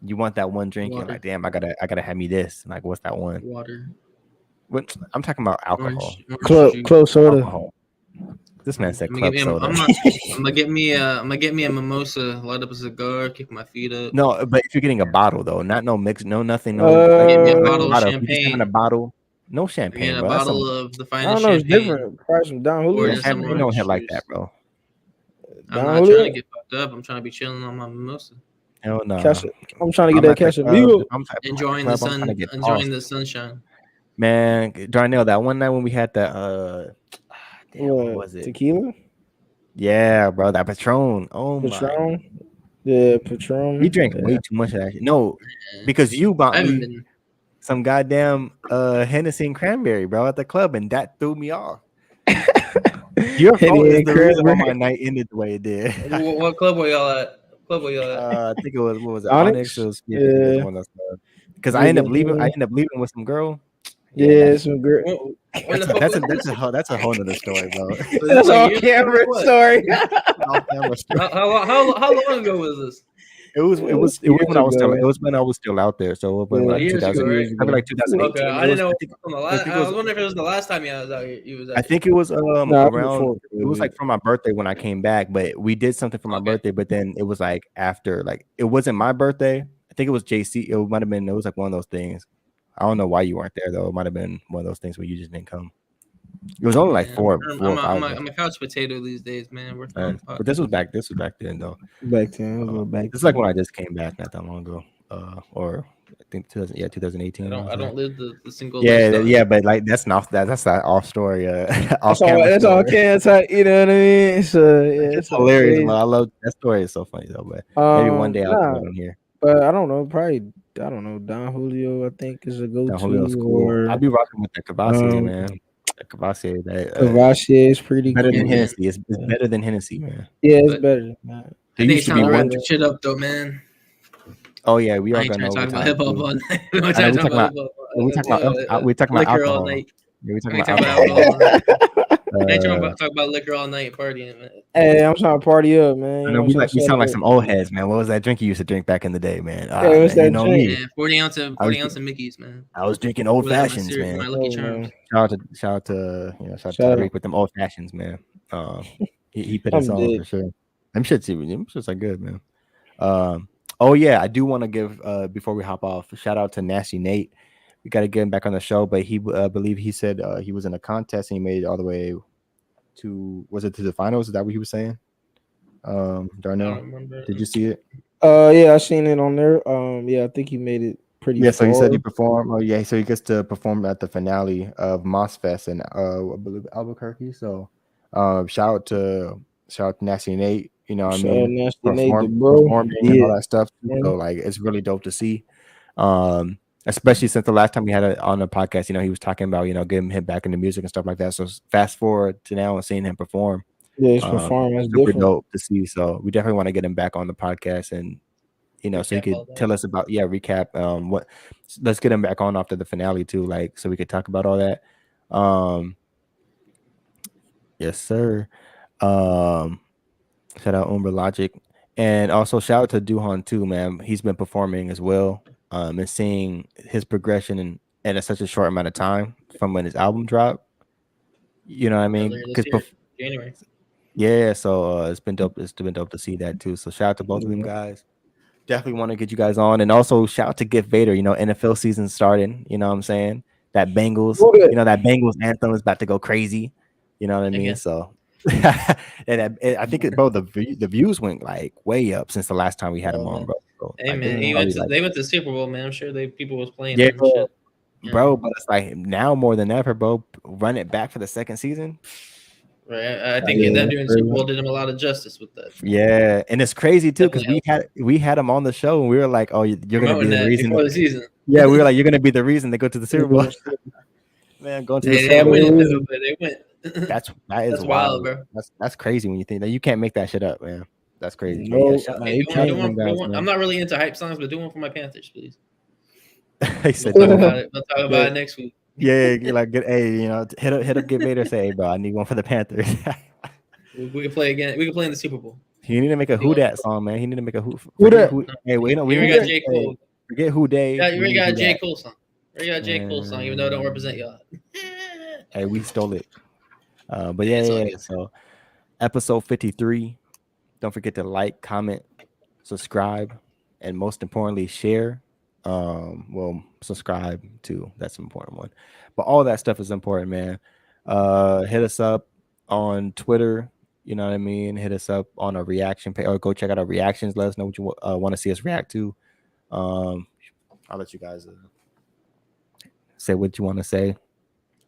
you want that one drink? You're like, damn, I gotta have me this. Like what's that one? Water. What I'm talking about alcohol. Close soda. Alcohol. This man said I'm club soda. I'm gonna get me a mimosa, light up a cigar, kick my feet up. No, but if you're getting a bottle though, not no mix, no nothing, no get me a like bottle of If you just having champagne. a bottle, no I'm champagne, getting a bro. That's bottle some, of the I finest don't know. It's champagne, different. Probably some Don or Julio. just some champagne orange don't hit like juice. that, bro. I'm Don not Julio? trying to get fucked up. I'm trying to be chilling on my mimosa, Hell no. I'm trying to get that Casamigos. enjoying the sun, enjoying the sunshine. Man, Darnell, that one night when we had that damn, what was it? Tequila? Yeah, bro, that Patron. Oh Patron? my. Yeah, Patron. We drank way too much of that shit. No, because you bought me some goddamn Hennessy and cranberry, bro, at the club, and that threw me off. Your fault is the reason why my night ended the way it did. What club were y'all at? I think it was, what was it? Onyx? It was, it was one of those. Because I ended up leaving with some girl. Yeah, some girl. That's a whole nother story, bro. That's all camera story. How long ago was this? It was when I was still out there. So it was like 2000, probably like 2018. Okay, I didn't know. I was wondering if it was the last time you was out here. I think it was around. It was like for my birthday when I came back, but we did something for my birthday. But then it was like after, like it wasn't my birthday. I think it was JC. It might have been. It was like one of those things. I don't know why you weren't there though. It might have been one of those things where you just didn't come. It was only like four or five. I'm a couch potato these days, man. But this was back then though. Back then, this is like when I just came back not that long ago. Or I think 2018. I don't live the single. Yeah, but like that's that off story. That's all can type. You know what I mean? So yeah, it's hilarious. I love that story. Is so funny though. But maybe one day I'll put it on here. But I don't know. Probably I don't know. Don Julio, I think, is a go-to. Don Julio's cool. I'll be rocking with that Cavassier, man. Cavassier, Cavassier is pretty better good. Than Hennessy. It's better than Hennessy, man. Yeah, it's better. Man. There used to be one shit up though, man. Oh yeah, we are gonna talk about hip hop all night. We talking about liquor alcohol. all night. Yeah, we talking about alcohol. I ain't trying to talk about liquor all night and partying, man. Hey, I'm trying to party up, man. I know we sound like some old heads, man. What was that drink you used to drink back in the day, man? What's that drink? Yeah, 40 ounce of Mickeys, man. I was drinking old fashions, man. My Lucky Charms. Shout out to Rick with them old fashions, man. He put us on for sure. Them shits are good, man. Oh yeah, I do want to give before we hop off, shout out to Nasty Nate. We got to get him back on the show, but he believe he said he was in a contest and he made it all the way to the finals? Is that what he was saying? Darnell, did you see it? Yeah, I seen it on there. Yeah, I think he made it pretty. Yeah, so he said he performed. Oh yeah, so he gets to perform at the finale of Moss Fest in I believe Albuquerque. So shout out to Nasty Nate. You know what I mean? Performing and all that stuff. So like it's really dope to see. Especially since the last time we had it on the podcast, you know, he was talking about, you know, getting him back into music and stuff like that. So fast forward to now and seeing him perform. Yeah, his performance is super dope to see. So we definitely want to get him back on the podcast and, you know, so he could tell us about, recap. Let's get him back on after the finale too, like, so we could talk about all that. Yes, sir. Shout out Umber Logic. And also shout out to Duhan too, man. He's been performing as well. And seeing his progression in such a short amount of time from when his album dropped, you know what I mean? January. Yeah, so it's been dope. It's been dope to see that too. So shout out to both of them guys. Definitely want to get you guys on, and also shout out to Gift Vader. You know, NFL season starting. You know what I'm saying? That Bengals, that Bengals anthem is about to go crazy. You know what I mean? Again. So, and I think the views went like way up since the last time we had him on, bro. So, hey man, they went to the Super Bowl, man. I'm sure people was playing. Yeah, bro. But it's like now more than ever, bro. Run it back for the second season. Right, I think that during Super Bowl did him a lot of justice with that. Yeah, and it's crazy too because we had him on the show and we were like, "Oh, you're gonna be the reason." Before the season. Yeah, we were like, "You're gonna be the reason they go to the Super Bowl." Man, going to the Super Bowl. They went. That is wild, bro. That's crazy when you think that you can't make that shit up, man. That's crazy. No, I'm not really into hype songs, but do one for my Panthers, please. He said, we'll talk about it next week. Yeah, like good. Hey, you know, hit up, get Vader. Say, hey, bro, I need one for the Panthers. We can play again. We can play in the Super Bowl. You need to make a Who Dat song, man. He need to make a Who. Hey, wait, no, we got J. Cole. Forget Who Day. Yeah, you already got a J. Cole song. We got a J. Cole song, even though it don't represent y'all. Hey, we stole it. But yeah. So episode 53. Don't forget to like, comment, subscribe, and most importantly, share. Well, subscribe too. That's an important one. But all that stuff is important, man. Hit us up on Twitter. You know what I mean? Hit us up on a reaction page, or go check out our reactions. Let us know what you want to see us react to. I'll let you guys say what you want to say.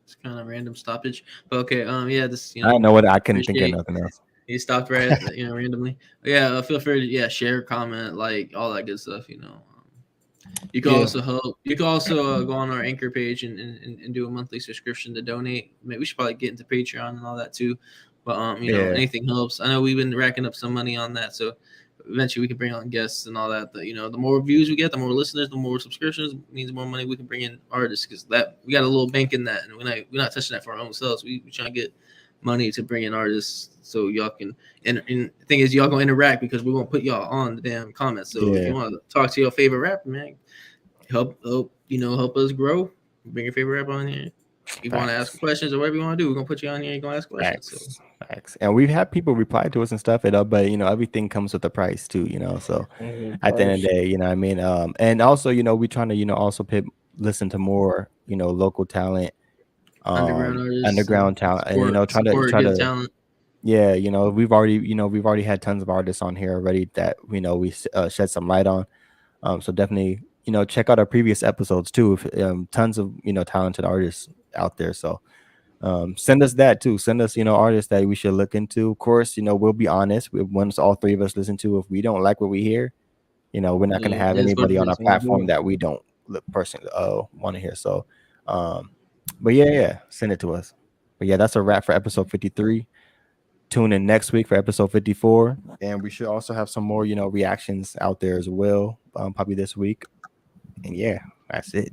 It's kind of random stoppage, but okay. Yeah, this. I know what I couldn't think of nothing else. You stopped right, randomly. But yeah, feel free to share, comment, like all that good stuff. You can also help. You can also go on our Anchor page and do a monthly subscription to donate. Maybe we should probably get into Patreon and all that too. But anything helps. I know we've been racking up some money on that, so eventually we can bring on guests and all that. The more views we get, the more listeners, the more subscriptions means more money we can bring in artists, because that we got a little bank in that, and we're not touching that for our own selves. We trying to get money to bring in artists so y'all can. And the thing is, y'all gonna interact because we won't put y'all on the damn comments. So if you want to talk to your favorite rapper, man, help us grow. Bring your favorite rapper on here. If you want to ask questions or whatever you want to do, we're gonna put you on here. You're gonna ask questions. Facts. And we've had people reply to us and stuff, but everything comes with a price too, So at the end of the day, you know what I mean. And also, we trying to, also listen to more, local talent, underground talent, and try to talent. Yeah, we've already had tons of artists on here already that we shed some light on. So definitely, check out our previous episodes too. Tons of talented artists out there. So send us that too. Send us artists that we should look into. Of course, we'll be honest. Once all three of us listen to, if we don't like what we hear, we're not going to have anybody on our platform that we don't personally want to hear. So, but yeah, send it to us. But yeah, that's a wrap for episode 53. Tune in next week for episode 54, and we should also have some more reactions out there as well, probably this week. And yeah, that's it.